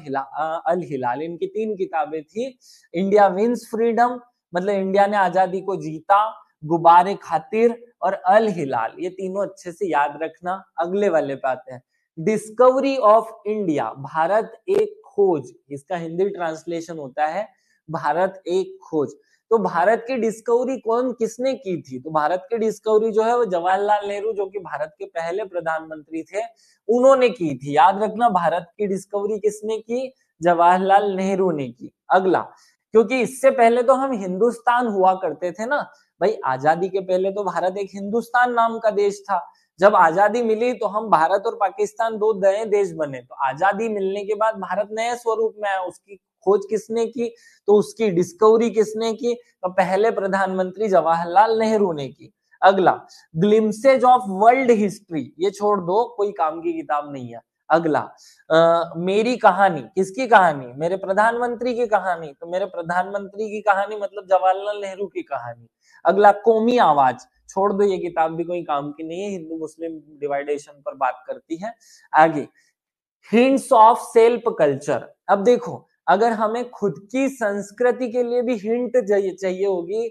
अल हिलाल, इनकी तीन किताबें थी। इंडिया विंस फ्रीडम मतलब इंडिया ने आजादी को जीता, गुब्बारे खातिर और अल हिलाल, ये तीनों अच्छे से याद रखना। अगले वाले पे आते हैं, डिस्कवरी ऑफ इंडिया, भारत एक खोज, इसका हिंदी ट्रांसलेशन होता है भारत एक खोज। तो भारत की डिस्कवरी कौन किसने की थी? तो भारत की डिस्कवरी जो है वो जवाहरलाल नेहरू, जो कि भारत के पहले प्रधानमंत्री थे, उन्होंने की थी। याद रखना, भारत की डिस्कवरी किसने की? जवाहरलाल नेहरू ने की। अगला, क्योंकि इससे पहले तो हम हिंदुस्तान हुआ करते थे ना भाई, आजादी के पहले तो भारत एक हिंदुस्तान नाम का देश था। जब आजादी मिली तो हम भारत और पाकिस्तान दो नए देश बने। तो आजादी मिलने के बाद भारत नए स्वरूप में आया, उसकी खोज किसने की? तो उसकी डिस्कवरी किसने की? तो पहले प्रधानमंत्री जवाहरलाल नेहरू ने की। अगला, ग्लिम्सेज ऑफ वर्ल्ड हिस्ट्री, ये छोड़ दो, कोई काम की किताब नहीं है। अगला, मेरी कहानी, किसकी कहानी? मेरे प्रधानमंत्री की कहानी। तो मेरे प्रधानमंत्री की कहानी मतलब जवाहरलाल नेहरू की कहानी। अगला, कौमी आवाज, छोड़ दो, ये किताब भी कोई काम की नहीं है, हिंदू मुस्लिम डिवाइडेशन पर बात करती है। आगे, हिंट्स ऑफ सेल्फ कल्चर। अब देखो, अगर हमें खुद की संस्कृति के लिए भी हिंट चाहिए होगी,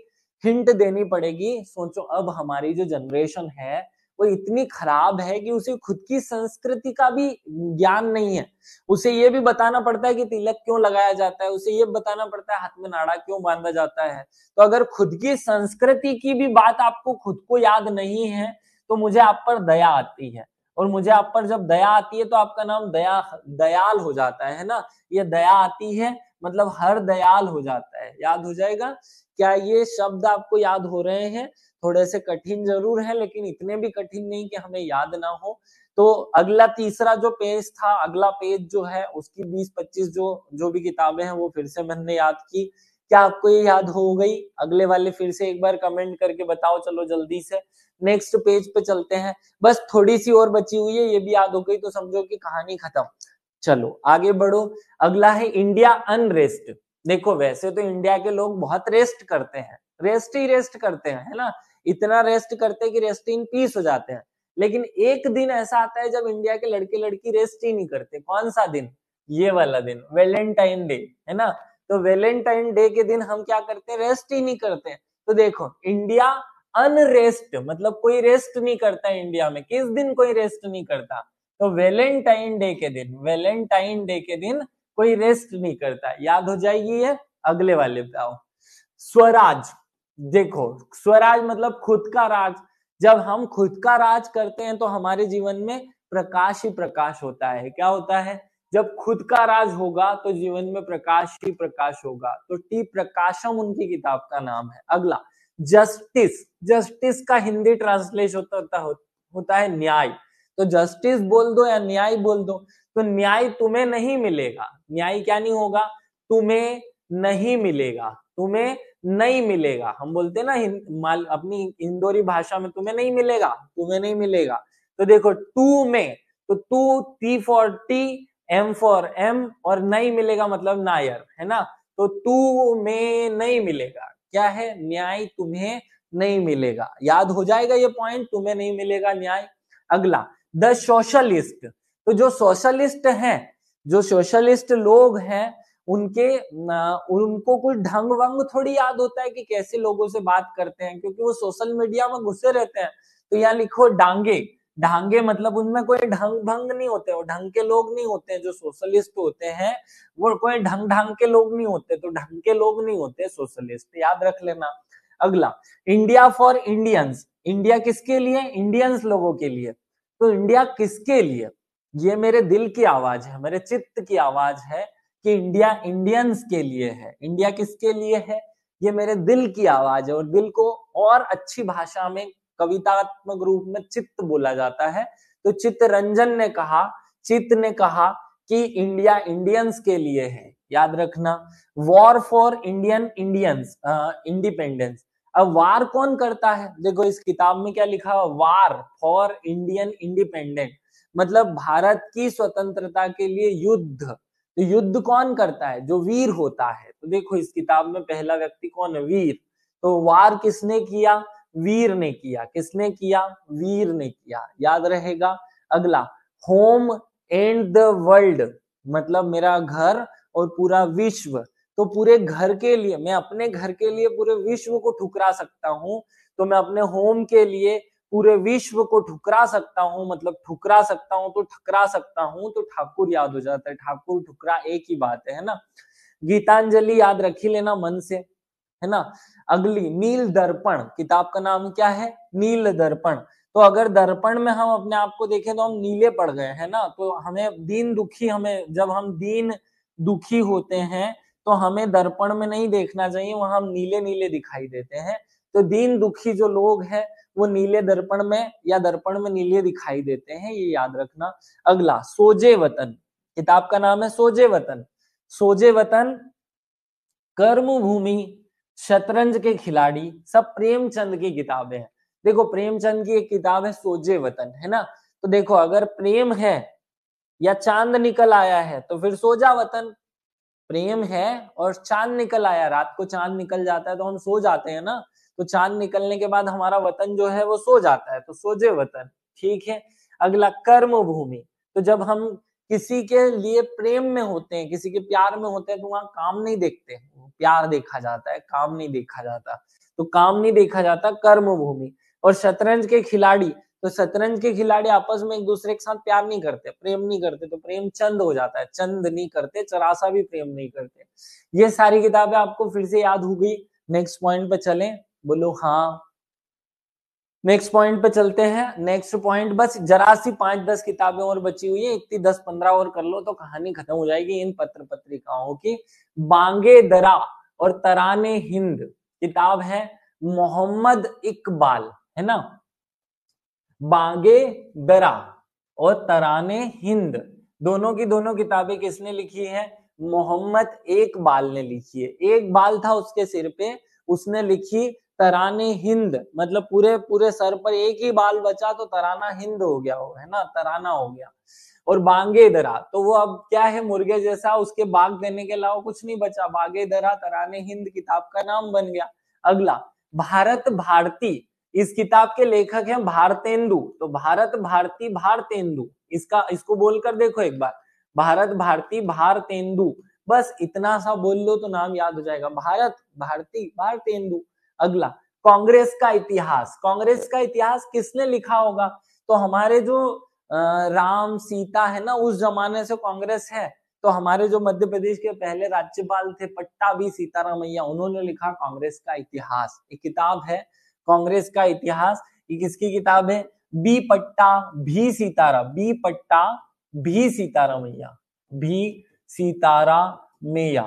हिंट देनी पड़ेगी। सोचो, अब हमारी जो जनरेशन है वो इतनी खराब है कि उसे खुद की संस्कृति का भी ज्ञान नहीं है। उसे ये भी बताना पड़ता है कि तिलक क्यों लगाया जाता है, उसे ये बताना पड़ता है हाथ में नाड़ा क्यों बांधा जाता है। तो अगर खुद की संस्कृति की भी बात आपको खुद को याद नहीं है तो मुझे आप पर दया आती है, और मुझे आप पर जब दया आती है तो आपका नाम दयाल हो जाता है ना। ये दया आती है मतलब हर दयाल हो जाता है, याद हो जाएगा। क्या ये शब्द आपको याद हो रहे हैं? थोड़े से कठिन जरूर है लेकिन इतने भी कठिन नहीं कि हमें याद ना हो। तो अगला तीसरा जो पेज था, अगला पेज जो है उसकी 20-25 जो भी किताबें हैं वो फिर से मैंने याद की। क्या आपको ये याद हो गई? अगले वाले फिर से एक बार कमेंट करके बताओ, चलो जल्दी से नेक्स्ट पेज पे चलते हैं। बस थोड़ी सी और बची हुई है, ये भी याद हो गई तो समझो कि कहानी खत्म। चलो आगे बढ़ो। अगला है इंडिया अनरेस्ट। देखो वैसे तो इंडिया के लोग बहुत रेस्ट करते हैं, रेस्ट ही रेस्ट करते हैं, है ना, इतना रेस्ट करते हैं कि रेस्ट इन पीस हो जाते हैं। लेकिन एक दिन ऐसा आता है जब इंडिया के लड़के लड़की रेस्ट ही नहीं करते। कौन सा दिन? ये वाला दिन, वैलेंटाइन डे, है ना। तो वैलेंटाइन डे के दिन हम क्या करते हैं? रेस्ट ही नहीं करते। तो देखो इंडिया अनरेस्ट मतलब कोई रेस्ट नहीं करता इंडिया में। किस दिन कोई रेस्ट नहीं करता? तो वैलेंटाइन डे के दिन, वैलेंटाइन डे के दिन कोई रेस्ट नहीं करता। याद हो जाएगी ये। अगले वाले पे आओ। स्वराज। देखो स्वराज मतलब खुद का राज। जब हम खुद का राज करते हैं तो हमारे जीवन में प्रकाश ही प्रकाश होता है। क्या होता है? जब खुद का राज होगा तो जीवन में प्रकाश ही प्रकाश होगा। तो टी प्रकाशम उनकी किताब का नाम है। अगला जस्टिस। जस्टिस का हिंदी ट्रांसलेशन होता है न्याय। तो जस्टिस बोल दो या न्याय बोल दो। तो न्याय तुम्हें नहीं मिलेगा। न्याय क्या नहीं होगा? तुम्हें नहीं मिलेगा, तुम्हें नहीं मिलेगा। हम बोलते हैं ना अपनी इंदौरी भाषा में, तुम्हें नहीं मिलेगा, तुम्हें नहीं मिलेगा। तो देखो टू में, तो two, T for T, M for M, और नहीं मिलेगा मतलब नायर, है ना। तो टू में नहीं मिलेगा, क्या है? न्याय तुम्हें नहीं मिलेगा। याद हो जाएगा ये पॉइंट, तुम्हें नहीं मिलेगा न्याय। अगला द सोशलिस्ट। तो जो सोशलिस्ट हैं, जो सोशलिस्ट लोग हैं, उनको कोई ढंग वंग थोड़ी याद होता है कि कैसे लोगों से बात करते हैं, क्योंकि वो सोशल मीडिया में घुसे रहते हैं। तो यहाँ लिखो डांगे। ढांगे मतलब उनमें कोई ढंग भंग नहीं होते, वो ढंग के लोग नहीं होते हैं। जो सोशलिस्ट होते हैं वो कोई ढंग ढंग के लोग नहीं होते। तो ढंग के लोग नहीं होते सोशलिस्ट, याद रख लेना। अगला इंडिया फॉर इंडियंस। इंडिया किसके लिए? इंडियंस लोगों के लिए। तो इंडिया किसके लिए? ये मेरे दिल की आवाज है, मेरे चित्त की आवाज है कि इंडिया इंडियंस के लिए है। इंडिया किसके लिए है? ये मेरे दिल की आवाज है। और दिल को और अच्छी भाषा में कवितात्मक रूप में चित्त बोला जाता है। तो चित्तरंजन ने कहा, चित्त ने कहा कि इंडिया इंडियंस के लिए है। याद रखना। War for Indian Indians independence. अब वार कौन करता है? देखो इस किताब में क्या लिखा है? वार फॉर इंडियन इंडिपेंडेंट मतलब भारत की स्वतंत्रता के लिए युद्ध। तो युद्ध कौन करता है? जो वीर होता है। तो देखो इस किताब में पहला व्यक्ति कौन है? वीर। तो वार किसने किया? वीर ने किया। किसने किया? वीर ने किया। याद रहेगा। अगला होम एंड द वर्ल्ड मतलब मेरा घर और पूरा विश्व। तो पूरे घर के लिए, मैं अपने घर के लिए पूरे विश्व को ठुकरा सकता हूं। तो मैं अपने होम के लिए पूरे विश्व को ठुकरा सकता हूं। मतलब ठुकरा सकता हूं तो ठकरा सकता हूं। तो ठाकुर याद हो जाता है। ठाकुर ठुकरा एक ही बात है ना। गीतांजलि याद रख ही लेना मन से, है ना। अगली नील दर्पण। किताब का नाम क्या है? नील दर्पण। तो अगर दर्पण में हम अपने आप को देखें तो हम नीले पड़ गए, है ना। तो हमें दीन दुखी, हमें जब हम दीन दुखी होते हैं तो हमें दर्पण में नहीं देखना चाहिए, वहां हम नीले नीले दिखाई देते हैं। तो दीन दुखी जो लोग हैं वो नीले दर्पण में या दर्पण में नीले दिखाई देते हैं, ये याद रखना। अगला सोजे वतन। किताब का नाम है सोजे वतन। सोजे वतन, कर्म भूमि, शतरंज के खिलाड़ी, सब प्रेमचंद की किताबें हैं। देखो प्रेमचंद की एक किताब है सोजे वतन, है ना। तो देखो अगर प्रेम है या चांद निकल आया है तो फिर सो जा वतन। प्रेम है और चांद निकल आया, रात को चांद निकल जाता है तो हम सो जाते हैं ना। तो चांद निकलने के बाद हमारा वतन जो है वो सो जाता है। तो सोजे वतन, ठीक है। अगला कर्म भूमि। तो जब हम किसी के लिए प्रेम में होते हैं, किसी के प्यार में होते हैं तो वहां काम नहीं देखते, प्यार देखा जाता है, काम नहीं देखा जाता। तो काम नहीं देखा जाता, कर्म भूमि। और शतरंज के खिलाड़ी, तो शतरंज के खिलाड़ी आपस में एक दूसरे के साथ प्यार नहीं करते, प्रेम नहीं करते। तो प्रेम चंद हो जाता है, चंद नहीं करते, चरासा भी प्रेम नहीं करते। ये सारी किताबें आपको फिर से याद हो गई। नेक्स्ट पॉइंट पे चलें, बोलो हाँ। नेक्स्ट पॉइंट पे चलते हैं। नेक्स्ट पॉइंट, बस जरा सी 5-10 किताबें और बची हुई है, इतनी 10-15 और कर लो तो कहानी खत्म हो जाएगी इन पत्र पत्रिकाओं की। बांगे दरा और तराने हिंद किताब है मोहम्मद इकबाल, है ना। बांगे दरा और तराने हिंद दोनों की दोनों किताबें किसने लिखी है? मोहम्मद इकबाल ने लिखी है। एक बाल था उसके सिर पे, उसने लिखी तराने हिंद, मतलब पूरे पूरे सर पर एक ही बाल बचा तो तराना हिंद हो गया, वो है ना, तराना हो गया। और बांगे दरा, तो वो अब क्या है, मुर्गे जैसा, उसके बाग देने के अलावा कुछ नहीं बचा। बागे दरा तराने हिंद किताब का नाम बन गया। अगला, भारत भारती, इस किताब के लेखक हैं भारतेंदु। तो भारत भारती भारतेंदु, इसको बोलकर देखो एक बार, भारत भारती भारतेंदु, बस इतना सा बोल लो तो नाम याद हो जाएगा, भारत भारती भारतेंदु। अगला, कांग्रेस का इतिहास, कांग्रेस का इतिहास किसने लिखा होगा? तो हमारे जो राम सीता है ना, उस जमाने से कांग्रेस है। तो हमारे जो मध्य प्रदेश के पहले राज्यपाल थे पट्टाभी सीतारामैया, उन्होंने लिखा कांग्रेस का इतिहास। एक किताब है कांग्रेस का इतिहास, ये किसकी किताब है? बी पट्टा भी सीतारा, बी पट्टा भी सीतारामैया, भी सीतारामैया,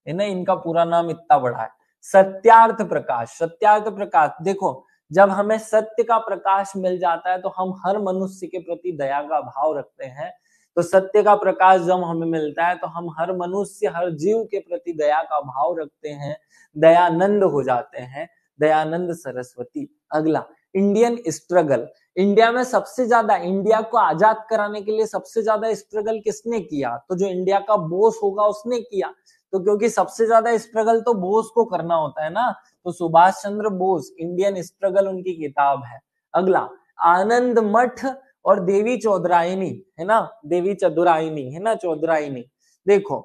है ना, इनका पूरा नाम इतना बड़ा है। सत्यार्थ प्रकाश, सत्यार्थ प्रकाश, देखो जब हमें सत्य का प्रकाश मिल जाता है तो हम हर मनुष्य के प्रति दया का भाव रखते हैं। तो सत्य का प्रकाश जब हमें मिलता है तो हम हर मनुष्य, हर जीव के प्रति दया का भाव रखते हैं, दयानंद हो जाते हैं, दयानंद सरस्वती। अगला, इंडियन स्ट्रगल, इंडिया में सबसे ज्यादा, इंडिया को आजाद कराने के लिए सबसे ज्यादा स्ट्रगल किसने किया? तो जो इंडिया का बोस होगा उसने किया। तो क्योंकि सबसे ज्यादा स्ट्रगल तो बोस को करना होता है ना, तो सुभाष चंद्र बोस, इंडियन स्ट्रगल उनकी किताब है। अगला, आनंद मठ और देवी चौधरायनी, है ना, देवी चतुरायनी, है ना, चौधरायनी। देखो,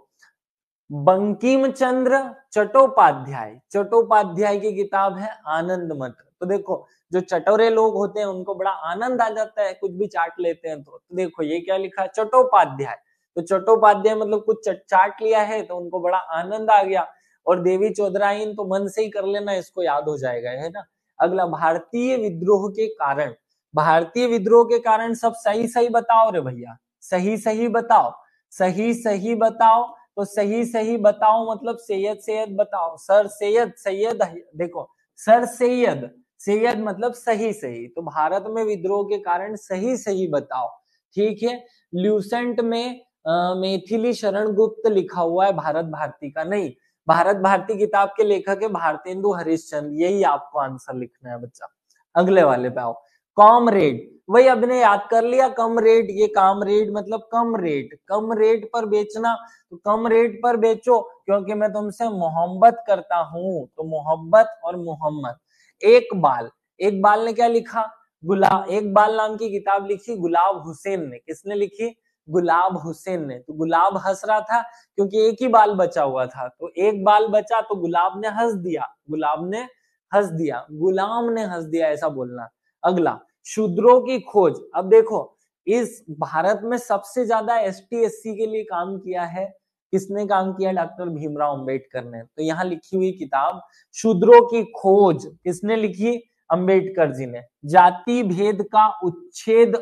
बंकिम चंद्र चट्टोपाध्याय, चट्टोपाध्याय की किताब है आनंद मठ। तो देखो, जो चटोरे लोग होते हैं उनको बड़ा आनंद आ जाता है कुछ भी चाट लेते हैं तो देखो ये क्या लिखा है, चट्टोपाध्याय। तो चट्टोपाध्याय मतलब कुछ चाट लिया है तो उनको बड़ा आनंद आ गया। और देवी चौधराइन तो मन से ही कर लेना, इसको याद हो जाएगा, है ना। अगला, भारतीय विद्रोह के कारण, भारतीय विद्रोह के कारण सब सही सही बताओ रे भैया, सही सही बताओ, सही सही बताओ। तो सही सही बताओ मतलब सैयद सैयद बताओ, सर सैयद, सैयद, देखो सर सैयद, सैयद मतलब सही सही। तो भारत में विद्रोह के कारण सही सही बताओ, ठीक है। ल्यूसेंट में मैथिली शरण गुप्त लिखा हुआ है, भारत भारती का नहीं। भारत भारती किताब के लेखक है भारतेंदु हरिश्चंद्र, यही आपको आंसर लिखना है बच्चा। अगले वाले पे आओ, कॉमरेड, वही अपने याद कर लिया, कम रेट, ये कामरेड मतलब कम रेट, कम रेट पर बेचना, तो कम रेट पर बेचो क्योंकि मैं तुमसे मोहब्बत करता हूं, तो मोहब्बत और मोहम्मद। एक बाल, एक बाल ने क्या लिखा? गुलाब, एक बाल नाम की किताब लिखी गुलाब हुसैन ने, किसने लिखी? गुलाब हुसैन ने। तो गुलाब हंस रहा था क्योंकि एक ही बाल बचा हुआ था, तो एक बाल बचा तो गुलाब ने हंस दिया, गुलाब ने हंस दिया, गुलाम ने हंस दिया, ऐसा बोलना। अगला, शूद्रों की खोज, अब देखो इस भारत में सबसे ज्यादा एसटी एससी के लिए काम किया है, किसने काम किया? डॉक्टर भीमराव अंबेडकर ने। तो यहाँ लिखी हुई किताब शूद्रों की खोज किसने लिखी? अंबेडकर जी ने। जाति भेद का उच्छेद,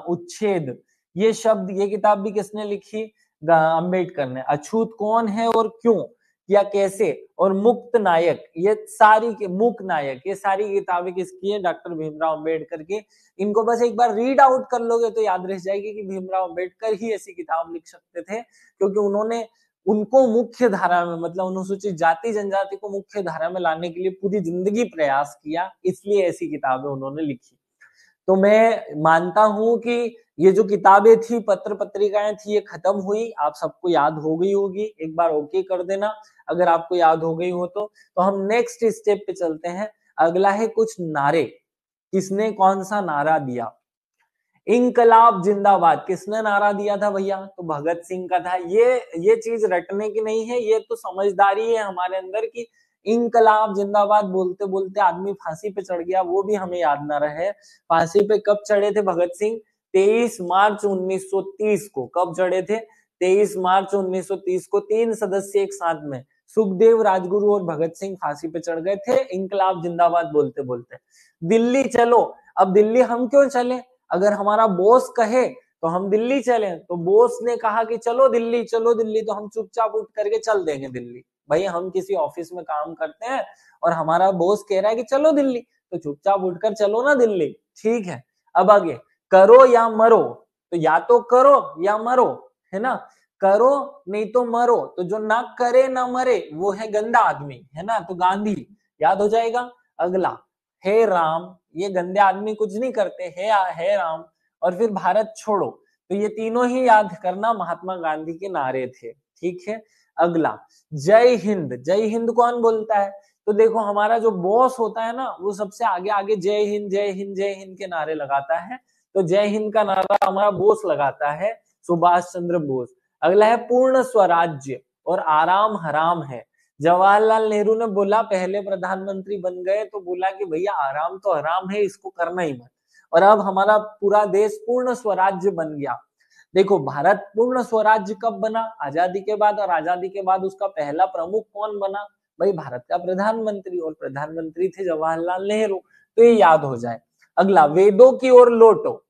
उच्छेद, ये शब्द, ये किताब भी किसने लिखी? अंबेडकर ने। अछूत कौन है और क्यों या कैसे, और मुक्त नायक, ये सारी, मूक नायक, ये सारी किताबें किसकी है? डॉक्टर भीमराव अंबेडकर की। इनको बस एक बार रीड आउट कर लोगे तो याद रह जाएगी कि भीमराव अंबेडकर ही ऐसी किताब लिख सकते थे, क्योंकि उन्होंने उनको मुख्य धारा में, मतलब अनुसूचित जाति जनजाति को मुख्य धारा में लाने के लिए पूरी जिंदगी प्रयास किया, इसलिए ऐसी किताबें उन्होंने लिखी। तो मैं मानता हूं कि ये जो किताबें थी, पत्र पत्रिकाएं थी, ये खत्म हुई, आप सबको याद हो गई होगी, एक बार ओके कर देना अगर आपको याद हो गई हो तो हम नेक्स्ट स्टेप पे चलते हैं। अगला है कुछ नारे, किसने कौन सा नारा दिया? इंकलाब जिंदाबाद, किसने नारा दिया था भैया? तो भगत सिंह का था। ये चीज रटने की नहीं है, ये तो समझदारी है हमारे अंदर की इंकलाब जिंदाबाद बोलते बोलते आदमी फांसी पे चढ़ गया, वो भी हमें याद ना रहे। फांसी पे कब चढ़े थे भगत सिंह? 23 मार्च 1930 को। कब चढ़े थे? 23 मार्च 1930 को। 3 सदस्य एक साथ में, सुखदेव, राजगुरु और भगत सिंह फांसी पे चढ़ गए थे इंकलाब जिंदाबाद बोलते बोलते। दिल्ली चलो, अब दिल्ली हम क्यों चले? अगर हमारा बॉस कहे तो हम दिल्ली चले, तो बॉस ने कहा कि चलो दिल्ली, चलो दिल्ली, तो हम चुपचाप उठ करके चल देंगे दिल्ली। भाई हम किसी ऑफिस में काम करते हैं और हमारा बॉस कह रहा है कि चलो दिल्ली, तो चुपचाप उठकर चलो ना दिल्ली, ठीक है। अब आगे, करो या मरो, तो या तो करो या मरो, है ना। करो नहीं तो मरो, तो जो ना करे ना मरे वो है गंदा आदमी, है ना, तो गांधी याद हो जाएगा। अगला, हे राम, ये गंदे आदमी कुछ नहीं करते, हे राम, और फिर भारत छोड़ो, तो ये तीनों ही याद करना महात्मा गांधी के नारे थे, ठीक है। अगला, जय हिंद, जय हिंद कौन बोलता है, तो देखो हमारा जो बॉस होता है ना वो सबसे आगे आगे जय हिंद जय हिंद जय हिंद के नारे लगाता है, तो जय हिंद का नारा हमारा बॉस लगाता है, सुभाष चंद्र बोस। अगला है पूर्ण स्वराज्य और आराम हराम है। जवाहरलाल नेहरू ने बोला, पहले प्रधानमंत्री बन गए तो बोला कि भैया आराम तो हराम है, इसको करना ही मत, और अब हमारा पूरा देश पूर्ण स्वराज्य बन गया। देखो भारत पूर्ण स्वराज्य कब बना, आजादी के बाद, और आजादी के बाद उसका पहला प्रमुख कौन बना, भाई भारत का प्रधानमंत्री, और प्रधानमंत्री थे जवाहरलाल नेहरू, तो ये याद हो जाए। अगला, वेदों की ओर लौटो,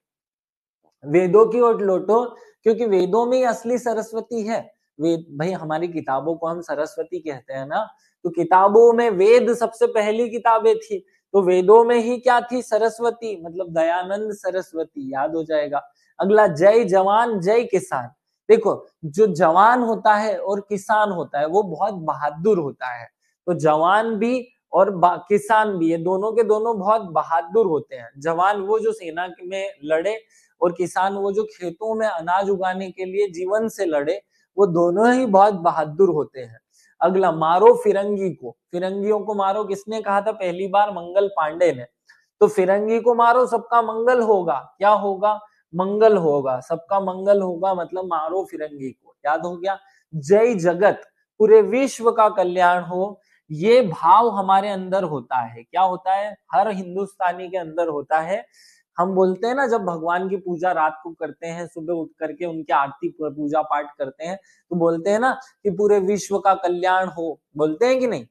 वेदों की ओर लौटो, क्योंकि वेदों में असली सरस्वती है। वेद, भाई हमारी किताबों को हम सरस्वती कहते हैं ना, तो किताबों में वेद सबसे पहली किताबें थी, तो वेदों में ही क्या थी, सरस्वती, मतलब दयानंद सरस्वती, याद हो जाएगा। अगला, जय जवान जय किसान, देखो जो जवान होता है और किसान होता है वो बहुत बहादुर होता है, तो जवान भी और किसान भी, ये दोनों के दोनों बहुत बहादुर होते हैं। जवान वो जो सेना में लड़े, और किसान वो जो खेतों में अनाज उगाने के लिए जीवन से लड़े, वो दोनों ही बहुत बहादुर होते हैं। अगला, मारो फिरंगी को, फिरंगियों को मारो, किसने कहा था पहली बार, मंगल पांडे ने, तो फिरंगी को मारो सबका मंगल होगा, क्या होगा, मंगल होगा, सबका मंगल होगा, मतलब मारो फिरंगी को, याद हो गया। जय जगत, पूरे विश्व का कल्याण हो, ये भाव हमारे अंदर होता है, क्या होता है, हर हिंदुस्तानी के अंदर होता है। हम बोलते हैं ना, जब भगवान की पूजा रात को करते हैं, सुबह उठ करके उनकी आरती पूजा पाठ करते हैं, तो बोलते हैं ना कि पूरे विश्व का कल्याण हो, बोलते हैं कि नहीं,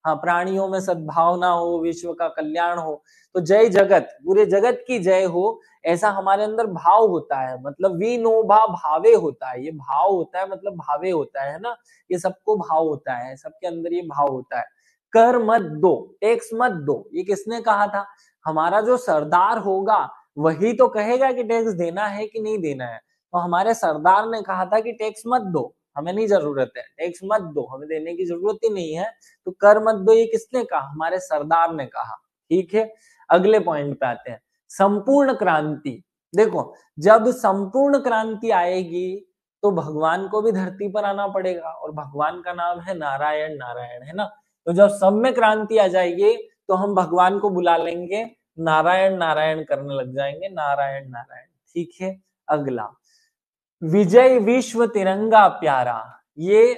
हाँ, प्राणियों में सद्भावना हो, विश्व का कल्याण हो, तो जय जगत, पूरे जगत की जय हो, ऐसा हमारे अंदर भाव होता है, मतलब विनोबा भावे होता है, ये भाव होता है, मतलब भावे होता है ना, ये सबको भाव होता है, सबके अंदर ये भाव होता है। कर मत दो, टैक्स मत दो, ये किसने कहा था, हमारा जो सरदार होगा वही तो कहेगा कि टैक्स देना है कि नहीं देना है, तो हमारे सरदार ने कहा था कि टैक्स मत दो, हमें नहीं जरूरत है, टैक्स मत दो, हमें देने की जरूरत ही नहीं है, तो कर मत दो, ये किसने कहा, हमारे सरदार ने कहा, ठीक है। अगले पॉइंट पे आते हैं, संपूर्ण क्रांति, देखो जब संपूर्ण क्रांति आएगी तो भगवान को भी धरती पर आना पड़ेगा, और भगवान का नाम है नारायण नारायण, है ना, तो जब सब में क्रांति आ जाएगी तो हम भगवान को बुला लेंगे, नारायण नारायण करने लग जाएंगे, नारायण नारायण, ठीक है। अगला, विजय विश्व तिरंगा प्यारा, ये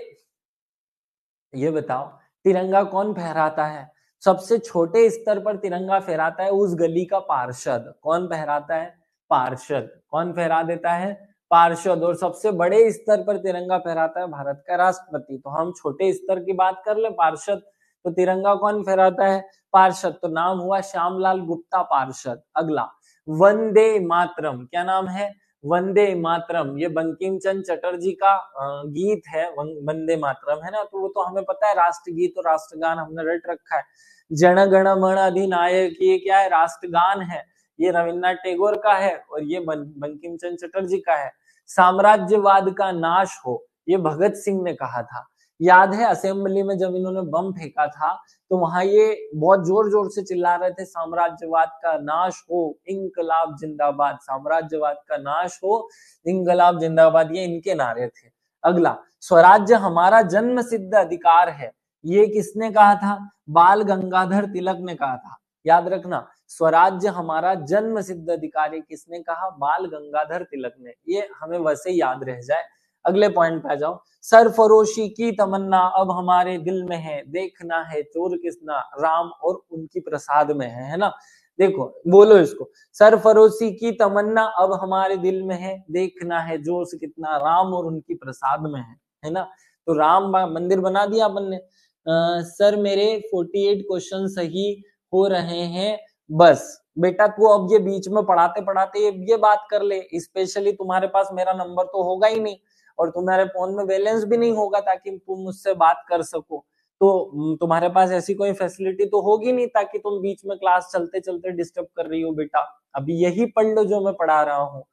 बताओ तिरंगा कौन फहराता है, सबसे छोटे स्तर पर तिरंगा फहराता है उस गली का पार्षद, कौन फहराता है, पार्षद, कौन फहरा देता है, पार्षद, और सबसे बड़े स्तर पर तिरंगा फहराता है भारत का राष्ट्रपति, तो हम छोटे स्तर की बात कर ले, पार्षद, तो तिरंगा कौन फहराता है, पार्षद, तो नाम हुआ श्यामलाल गुप्ता पार्षद। अगला, वंदे मातरम, क्या नाम है, वंदे मातरम, ये बंकिम चंद्र चटर्जी का गीत है, वंदे मातरम, है ना, तो वो तो हमें पता है, राष्ट्रगीत और राष्ट्रगान हमने रट रखा है। जन गण मन अधिनायक, ये क्या है, राष्ट्रगान है, ये रविन्द्रनाथ टैगोर का है, और ये बंकिम चंद्र चटर्जी का है। साम्राज्यवाद का नाश हो, ये भगत सिंह ने कहा था, याद है असेंबली में जब इन्होंने बम फेंका था, तो वहां ये बहुत जोर जोर से चिल्ला रहे थे, साम्राज्यवाद का नाश हो, इंकलाब जिंदाबाद, साम्राज्यवाद का नाश हो, इंकलाब जिंदाबाद, ये इनके नारे थे। अगला, स्वराज्य हमारा जन्म सिद्ध अधिकार है, ये किसने कहा था, बाल गंगाधर तिलक ने कहा था, याद रखना, स्वराज्य हमारा जन्म सिद्ध अधिकार, ये किसने कहा, बाल गंगाधर तिलक ने, ये हमें वैसे याद रह जाए। अगले पॉइंट पे आ जाओ, सरफरोशी की तमन्ना अब हमारे दिल में है, देखना है चोर किसना, राम और उनकी प्रसाद में है ना, देखो बोलो इसको, सरफरोशी की तमन्ना अब हमारे दिल में है, देखना है जोश कितना, राम और उनकी प्रसाद में है ना, तो राम मंदिर बना दिया अपन ने। सर मेरे 48 क्वेश्चन सही हो रहे हैं, बस बेटा तू अब ये बीच में पढ़ाते पढ़ाते ये बात कर ले, स्पेशली तुम्हारे पास मेरा नंबर तो होगा ही नहीं, और तुम्हारे फोन में बैलेंस भी नहीं होगा ताकि तुम मुझसे बात कर सको, तो तुम्हारे पास ऐसी कोई फैसिलिटी तो होगी नहीं ताकि तुम बीच में क्लास चलते चलते डिस्टर्ब कर रही हो, बेटा अभी यही पढ़ लो जो मैं पढ़ा रहा हूँ।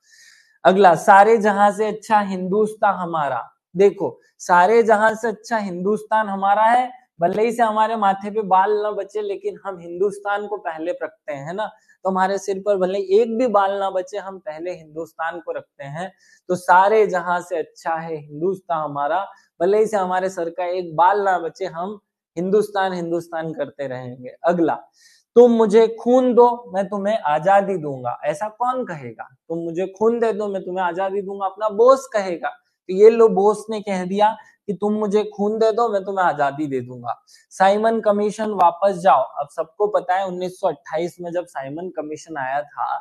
अगला, सारे जहां से अच्छा हिंदुस्तान हमारा, देखो, सारे जहां से अच्छा हिंदुस्तान हमारा है, भले ही से हमारे माथे पे बाल ना बचे, लेकिन हम हिंदुस्तान को पहले रखते हैं ना। तो हमारे सिर पर भले एक भी बाल ना बचे, हम पहले हिंदुस्तान को रखते हैं। तो सारे जहां से अच्छा है हिंदुस्तान हमारा, भले ही से हमारे सर का एक बाल ना बचे, हम हिंदुस्तान हिंदुस्तान करते रहेंगे। अगला, तुम मुझे खून दो मैं तुम्हें आजादी दूंगा। ऐसा कौन कहेगा? तुम मुझे खून दे दो मैं तुम्हें आजादी दूंगा, अपना बॉस कहेगा। तो ये लो, बॉस ने कह दिया कि तुम मुझे खून दे दो मैं तुम्हें आजादी दे दूंगा। साइमन कमीशन वापस जाओ। अब सबको पता है 1928 में जब साइमन कमीशन आया था,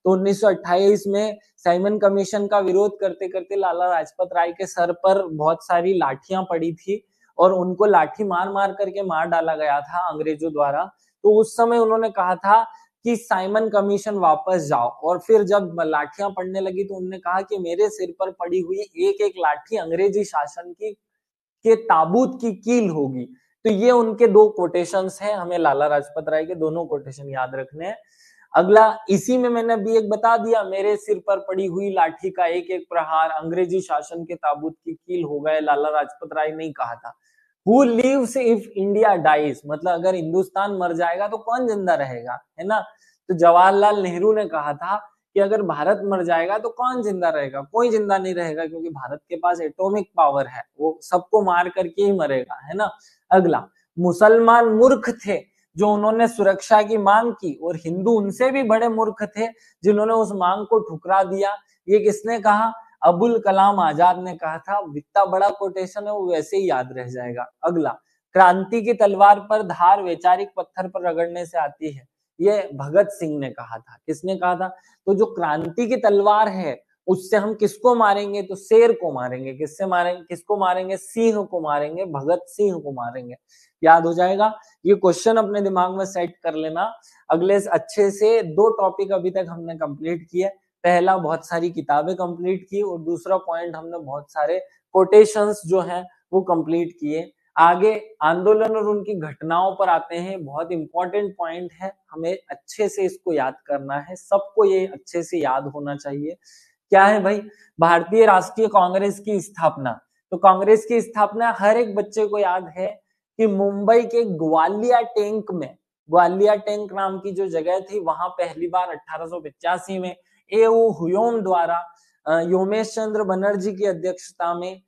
तो 1928 में साइमन कमीशन का विरोध करते करते लाला लाजपत राय के सर पर बहुत सारी लाठियां पड़ी थी और उनको लाठी मार मार करके मार डाला गया था अंग्रेजों द्वारा। तो उस समय उन्होंने कहा था कि साइमन कमीशन वापस जाओ, और फिर जब लाठियां पड़ने लगी तो उन्होंने कहा कि मेरे सिर पर पड़ी हुई एक एक लाठी अंग्रेजी शासन की के ताबूत की कील होगी। तो ये उनके दो कोटेशंस हैं, हमें लाला लाजपत राय के दोनों कोटेशन याद रखने हैं। अगला, इसी में मैंने अभी एक बता दिया, मेरे सिर पर पड़ी हुई लाठी का एक एक प्रहार अंग्रेजी शासन के ताबूत की कील हो गए, लाला लाजपत राय ने कहा था। Who lives if India dies, मतलब अगर हिंदुस्तान मर जाएगा तो कौन जिंदा रहेगा, है ना। तो जवाहरलाल नेहरू ने कहा था कि अगर भारत मर जाएगा तो कौन जिंदा रहेगा? कोई जिंदा नहीं रहेगा, क्योंकि भारत के पास एटॉमिक पावर है, वो सबको मार करके ही मरेगा, है ना। अगला, मुसलमान मूर्ख थे जो उन्होंने सुरक्षा की मांग की, और हिंदू उनसे भी बड़े मूर्ख थे जिन्होंने उस मांग को ठुकरा दिया। ये किसने कहा? अबुल कलाम आजाद ने कहा था। इतना बड़ा कोटेशन है, वो वैसे ही याद रह जाएगा। अगला, क्रांति की तलवार पर धार वैचारिक पत्थर पर रगड़ने से आती है। ये भगत सिंह ने कहा था। किसने कहा था? तो जो क्रांति की तलवार है उससे हम किसको मारेंगे? तो शेर को मारेंगे। किससे मारेंगे? किसको मारेंगे? सिंह को मारेंगे, भगत सिंह को मारेंगे। याद हो जाएगा। ये क्वेश्चन अपने दिमाग में सेट कर लेना। अगले अच्छे से दो टॉपिक अभी तक हमने कंप्लीट किए। पहला, बहुत सारी किताबें कंप्लीट की, और दूसरा पॉइंट हमने बहुत सारे कोटेशंस जो हैं वो कंप्लीट किए। आगे आंदोलन और उनकी घटनाओं पर आते हैं। बहुत इंपॉर्टेंट पॉइंट है, हमें अच्छे से इसको याद करना है, सबको ये अच्छे से याद होना चाहिए। क्या है भाई? भारतीय राष्ट्रीय कांग्रेस की स्थापना। तो कांग्रेस की स्थापना हर एक बच्चे को याद है कि मुंबई के ग्वालिया टैंक में, ग्वालिया टैंक नाम की जो जगह थी, वहां पहली बार 1885 में ए.ओ. हुयोम द्वारा योमेश चंद्र बनर्जी की अध्यक्षता में,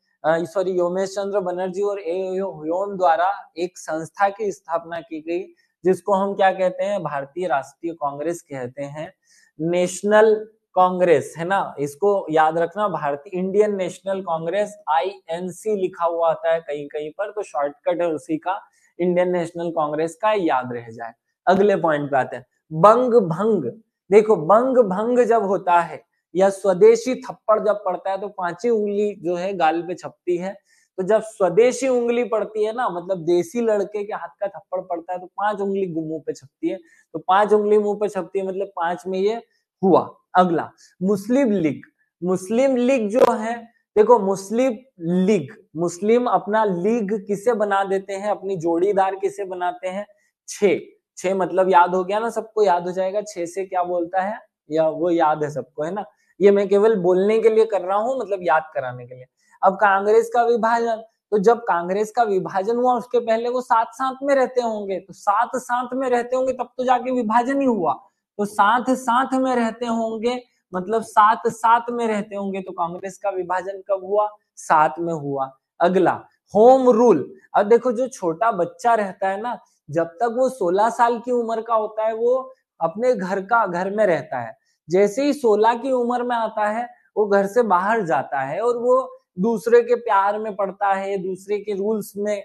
योमेश चंद्र बनर्जी और ए.ओ. हुयोम द्वारा एक संस्था की स्थापना की गई, जिसको हम क्या कहते हैं? भारतीय राष्ट्रीय कांग्रेस कहते हैं। नेशनल कांग्रेस, है ना, इसको याद रखना। भारतीय इंडियन नेशनल कांग्रेस, INC लिखा हुआ आता है कहीं कहीं पर, तो शॉर्टकट है उसी का, इंडियन नेशनल कांग्रेस का, याद रह जाए। अगले पॉइंट पे आते हैं, बंग भंग। देखो, बंग भंग जब होता है या स्वदेशी थप्पड़ जब पड़ता है, तो पांचवी उंगली जो है गाल पे छपती है। तो जब स्वदेशी उंगली पड़ती है ना, मतलब देसी लड़के के हाथ का थप्पड़ पड़ता है, तो 5 उंगली मुंह पे छपती है। तो 5 उंगली मुंह पे छपती है, मतलब 5 में ये हुआ। अगला, मुस्लिम लीग। मुस्लिम लीग जो है, देखो मुस्लिम लीग, मुस्लिम अपना लीग किसे बना देते हैं? अपनी जोड़ीदार किसे बनाते हैं? 6। 6 मतलब याद हो गया ना, सबको याद हो जाएगा 6 से क्या बोलता है, या वो याद है सबको, है ना। ये मैं केवल बोलने के लिए कर रहा हूं, मतलब याद कराने के लिए। अब कांग्रेस का विभाजन, तो जब कांग्रेस का विभाजन हुआ उसके पहले वो साथ साथ में रहते होंगे, तो साथ साथ में रहते होंगे तब तो जाके विभाजन ही हुआ। तो साथ साथ में रहते होंगे, मतलब साथ साथ में रहते होंगे, तो कांग्रेस का विभाजन कब हुआ? 7 में हुआ। अगला, होम रूल। अब देखो, जो छोटा बच्चा रहता है ना, जब तक वो 16 साल की उम्र का होता है, वो अपने घर में रहता है। जैसे ही 16 की उम्र में आता है, वो घर से बाहर जाता है, और वो दूसरे के प्यार में पड़ता है, दूसरे के रूल्स में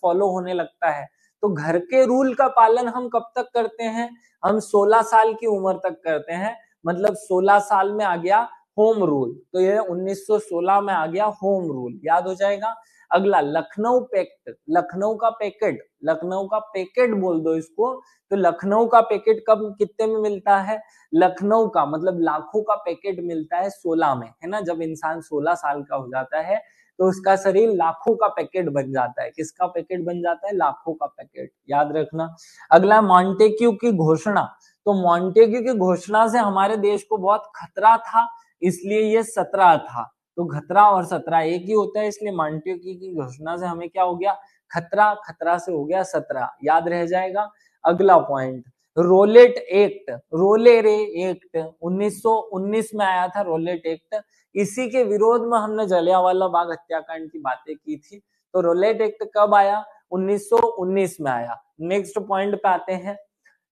फॉलो होने लगता है। तो घर के रूल का पालन हम कब तक करते हैं? हम 16 साल की उम्र तक करते हैं, मतलब 16 साल में आ गया होम रूल। तो ये 1916 में आ गया होम रूल, याद हो जाएगा। अगला, लखनऊ पैक्ट। लखनऊ का पैकेट, लखनऊ का पैकेट बोल दो इसको। तो लखनऊ का पैकेट कब कितने में मिलता है? लखनऊ का मतलब लाखों का पैकेट मिलता है 16 में, है ना। जब इंसान 16 साल का हो जाता है तो उसका शरीर लाखों का पैकेट बन जाता है। किसका पैकेट बन जाता है? लाखों का पैकेट, याद रखना। अगला, मॉन्टेक्यू की घोषणा। तो मॉन्टेक्यू की घोषणा से हमारे देश को बहुत खतरा था, इसलिए ये 17 था। तो खतरा और सतरा एक ही होता है, इसलिए मांटेक्यू की घोषणा से हमें क्या हो गया, खतरा, खतरा से हो गया सतरा, याद रह जाएगा। अगला पॉइंट, रोलेट एक्ट, रोलेरे एक्ट 1919 में आया था रोलेट एक्ट। इसी के विरोध में हमने जलियांवाला बाग हत्याकांड की बातें की थी। तो रोलेट एक्ट कब आया, 1919 में आया। नेक्स्ट पॉइंट पे आते हैं,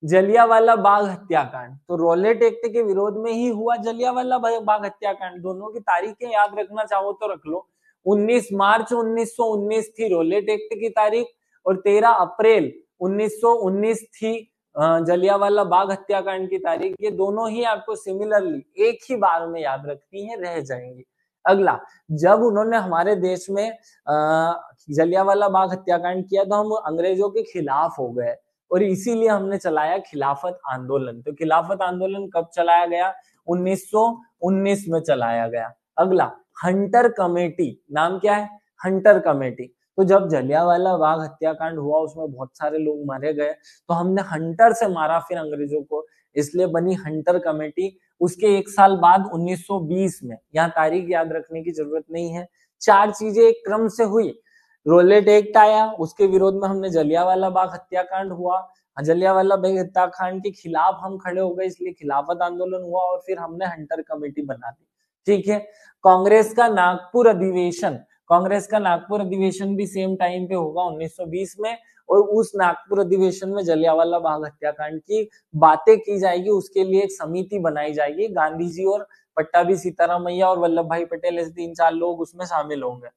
जलियांवाला बाग हत्याकांड। तो रोलेट एक्ट के विरोध में ही हुआ जलियांवाला बाग हत्याकांड। दोनों की तारीखें याद रखना चाहो तो रख लो। 19 मार्च 1919 थी रोलेट एक्ट की तारीख, और 13 अप्रैल 1919 थी जलियांवाला बाग हत्याकांड की तारीख। ये दोनों ही आपको सिमिलरली एक ही बार में याद रखनी है, रह जाएंगी। अगला, जब उन्होंने हमारे देश में जलियांवाला बाग हत्याकांड किया तो हम अंग्रेजों के खिलाफ हो गए, और इसीलिए हमने चलाया खिलाफत आंदोलन। तो खिलाफत आंदोलन कब चलाया गया, 1919 में चलाया गया। अगला, हंटर कमेटी, नाम क्या है, हंटर कमेटी। तो जब जलियांवाला बाग हत्याकांड हुआ उसमें बहुत सारे लोग मारे गए, तो हमने हंटर से मारा फिर अंग्रेजों को, इसलिए बनी हंटर कमेटी। उसके एक साल बाद 1920 में, यहाँ तारीख याद रखने की जरूरत नहीं है, चार चीजें एक क्रम से हुई। रोलेट एक्ट आया, उसके विरोध में हमने जलियांवाला बाग हत्याकांड हुआ, जलियांवाला बाग हत्याकांड के खिलाफ हम खड़े हो गए, इसलिए खिलाफत आंदोलन हुआ, और फिर हमने हंटर कमेटी बना दी। ठीक है। कांग्रेस का नागपुर अधिवेशन, कांग्रेस का नागपुर अधिवेशन भी सेम टाइम पे होगा 1920 में, और उस नागपुर अधिवेशन में जलियांवाला बाग हत्याकांड की बातें की जाएगी। उसके लिए एक समिति बनाई जाएगी, गांधी जी और पट्टाभी सीतारामैया और वल्लभ भाई पटेल ऐसे 3-4 लोग उसमें शामिल होंगे।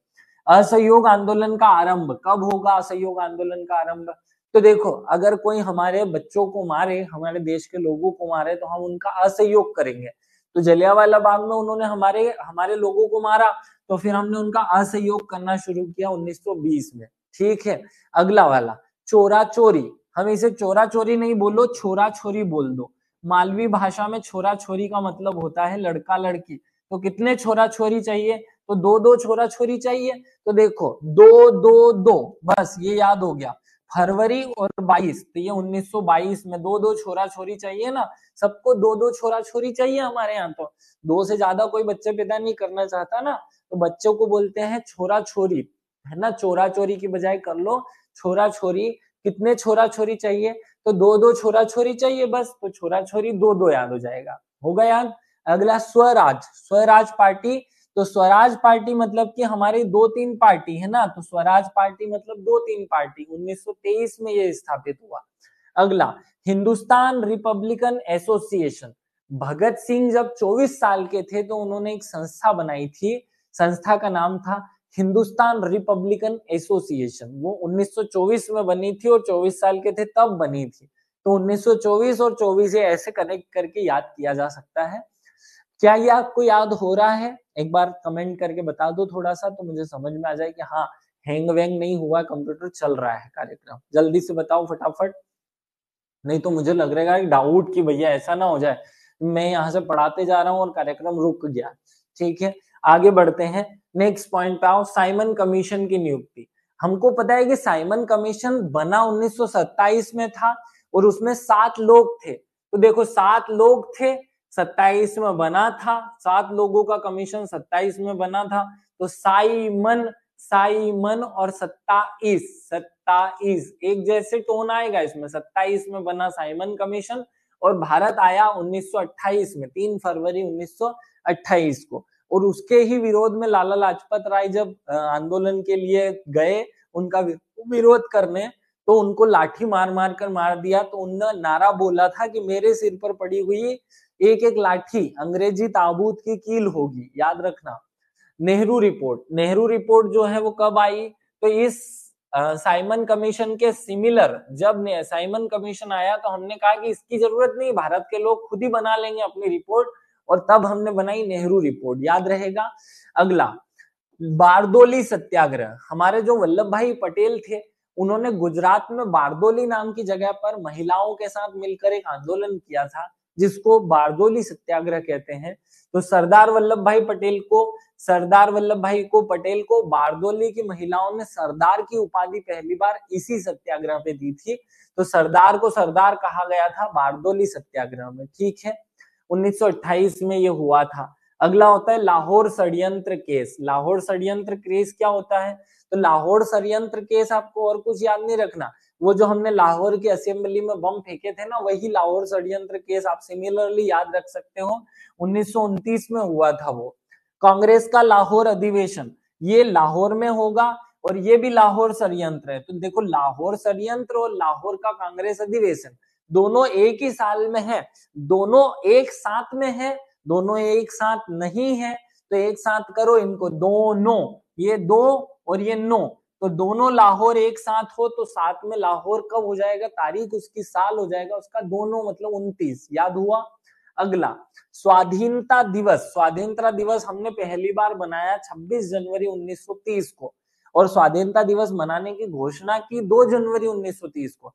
असहयोग आंदोलन का आरंभ कब होगा, असहयोग आंदोलन का आरंभ, तो देखो अगर कोई हमारे बच्चों को मारे, हमारे देश के लोगों को मारे, तो हम उनका असहयोग करेंगे। तो जलियांवाला बाग में उन्होंने हमारे हमारे लोगों को मारा, तो फिर हमने उनका असहयोग करना शुरू किया 1920 में। ठीक है। अगला वाला, चोरा चोरी, हम इसे चोरा चोरी नहीं बोलो, छोरा छोरी बोल दो। मालवी भाषा में छोरा छोरी का मतलब होता है लड़का लड़की। तो कितने छोरा छोरी चाहिए, तो दो दो छोरा छोरी चाहिए। तो देखो 2-2-2, बस ये याद हो गया। फरवरी और 22, तो ये 1922 में दो दो छोरा छोरी चाहिए ना, सबको दो दो छोरा छोरी चाहिए हमारे यहाँ। तो दो से ज्यादा कोई बच्चे पैदा नहीं करना चाहता ना, तो बच्चों को बोलते हैं छोरा छोरी, है ना, चोरा चोरी की बजाय कर लो छोरा छोरी। कितने छोरा छोरी चाहिए, तो दो दो छोरा छोरी चाहिए बस, तो छोरा छोरी दो दो याद हो जाएगा, होगा याद। अगला, स्वराज, स्वराज पार्टी। तो स्वराज पार्टी मतलब कि हमारी 2-3 पार्टी है ना, तो स्वराज पार्टी मतलब 2-3 पार्टी, 1923 में ये स्थापित हुआ। अगला, हिंदुस्तान रिपब्लिकन एसोसिएशन। भगत सिंह जब 24 साल के थे तो उन्होंने एक संस्था बनाई थी, संस्था का नाम था हिंदुस्तान रिपब्लिकन एसोसिएशन। वो 1924 में बनी थी और 24 साल के थे तब बनी थी। तो 1924 और 24 ऐसे कनेक्ट करके याद किया जा सकता है। क्या ये आपको याद हो रहा है, एक बार कमेंट करके बता दो थोड़ा सा, तो मुझे समझ में आ जाए कि हाँ हैंग वैंग नहीं हुआ, कंप्यूटर चल रहा है कार्यक्रम। जल्दी से बताओ फटाफट, नहीं तो मुझे लग रहा है डाउट कि भैया ऐसा ना हो जाए मैं यहाँ से पढ़ाते जा रहा हूँ और कार्यक्रम रुक गया। ठीक है, आगे बढ़ते हैं। नेक्स्ट पॉइंट पे आओ, साइमन कमीशन की नियुक्ति। हमको पता है कि साइमन कमीशन बना 1927 में था, और उसमें 7 लोग थे। तो देखो 7 लोग थे, 27 में बना था, 7 लोगों का कमीशन 27 में बना था। तो साइमन, साइमन और 27, 27 एक जैसे टोन आएगा इसमें। 27 में बना साइमन कमीशन, और भारत आया 1928 में, 3 फरवरी 1928 को। और उसके ही विरोध में लाला लाजपत राय जब आंदोलन के लिए गए उनका विरोध करने, तो उनको लाठी मार मार कर मार दिया। तो उन्होंने नारा बोला था कि मेरे सिर पर पड़ी हुई एक एक लाठी अंग्रेजी ताबूत की कील होगी, याद रखना। नेहरू रिपोर्ट, नेहरू रिपोर्ट जो है वो कब आई, तो इस साइमन कमीशन के सिमिलर, जब साइमन कमीशन आया तो हमने कहा कि इसकी जरूरत नहीं, भारत के लोग खुद ही बना लेंगे अपनी रिपोर्ट, और तब हमने बनाई नेहरू रिपोर्ट, याद रहेगा। अगला, बारदोली सत्याग्रह। हमारे जो वल्लभ भाई पटेल थे, उन्होंने गुजरात में बारदोली नाम की जगह पर महिलाओं के साथ मिलकर एक आंदोलन किया था, जिसको बारदोली सत्याग्रह कहते हैं। तो सरदार वल्लभ भाई पटेल को, सरदार वल्लभ भाई को पटेल को बारदोली की महिलाओं ने सरदार की उपाधि पहली बार इसी सत्याग्रह पे दी थी। तो सरदार को सरदार कहा गया था बारदोली सत्याग्रह में। ठीक है, 1928 में ये हुआ था। अगला होता है लाहौर षड्यंत्र केस। लाहौर षड्यंत्र केस क्या होता है? तो लाहौर षड्यंत्र केस आपको और कुछ याद नहीं रखना, वो जो हमने लाहौर की असेंबली में बम फेंके थे ना, वही लाहौर षड्यंत्र केस आप सिमिलरली याद रख सकते हो। 1929 में हुआ था वो। कांग्रेस का लाहौर अधिवेशन, ये लाहौर में होगा और ये भी लाहौर षड्यंत्र है। तो देखो, लाहौर षड्यंत्र और लाहौर का कांग्रेस अधिवेशन दोनों एक ही साल में है, दोनों एक साथ में है, दोनों एक साथ नहीं है। तो एक साथ करो इनको, दोनों, ये दो और ये नो, तो दोनों लाहौर एक साथ हो तो साथ में लाहौर कब हो जाएगा, तारीख उसकी, साल हो जाएगा उसका, दोनों मतलब 29। याद हुआ? अगला स्वाधीनता दिवस। स्वाधीनता दिवस हमने पहली बार बनाया 26 जनवरी 1930 को, और स्वाधीनता दिवस मनाने की घोषणा की 2 जनवरी 1930 को।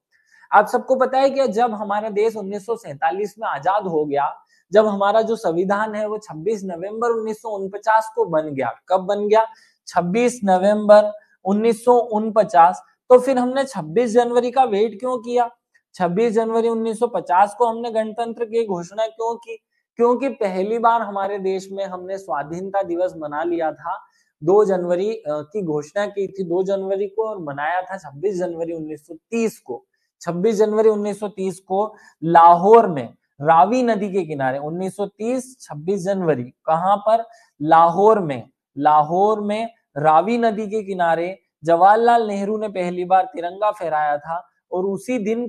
आप सबको पता है कि जब हमारा देश 1947 में आजाद हो गया, जब हमारा जो संविधान है वो 26 नवंबर 1949 को बन गया। कब बन गया? 26 नवंबर 1949। तो फिर हमने 26 जनवरी का वेट क्यों किया? 26 जनवरी 1950 को हमने गणतंत्र की घोषणा क्यों की? क्योंकि पहली बार हमारे देश में हमने स्वाधीनता दिवस मना लिया था, 2 जनवरी की घोषणा की थी 2 जनवरी को, और मनाया था 26 जनवरी 1930 को। 26 जनवरी 1930 को लाहौर में रावी नदी के किनारे, 1930 26 जनवरी, कहां पर? लाहौर में। लाहौर में रावी नदी के किनारे जवाहरलाल नेहरू ने पहली बार तिरंगा फहराया था, और उसी दिन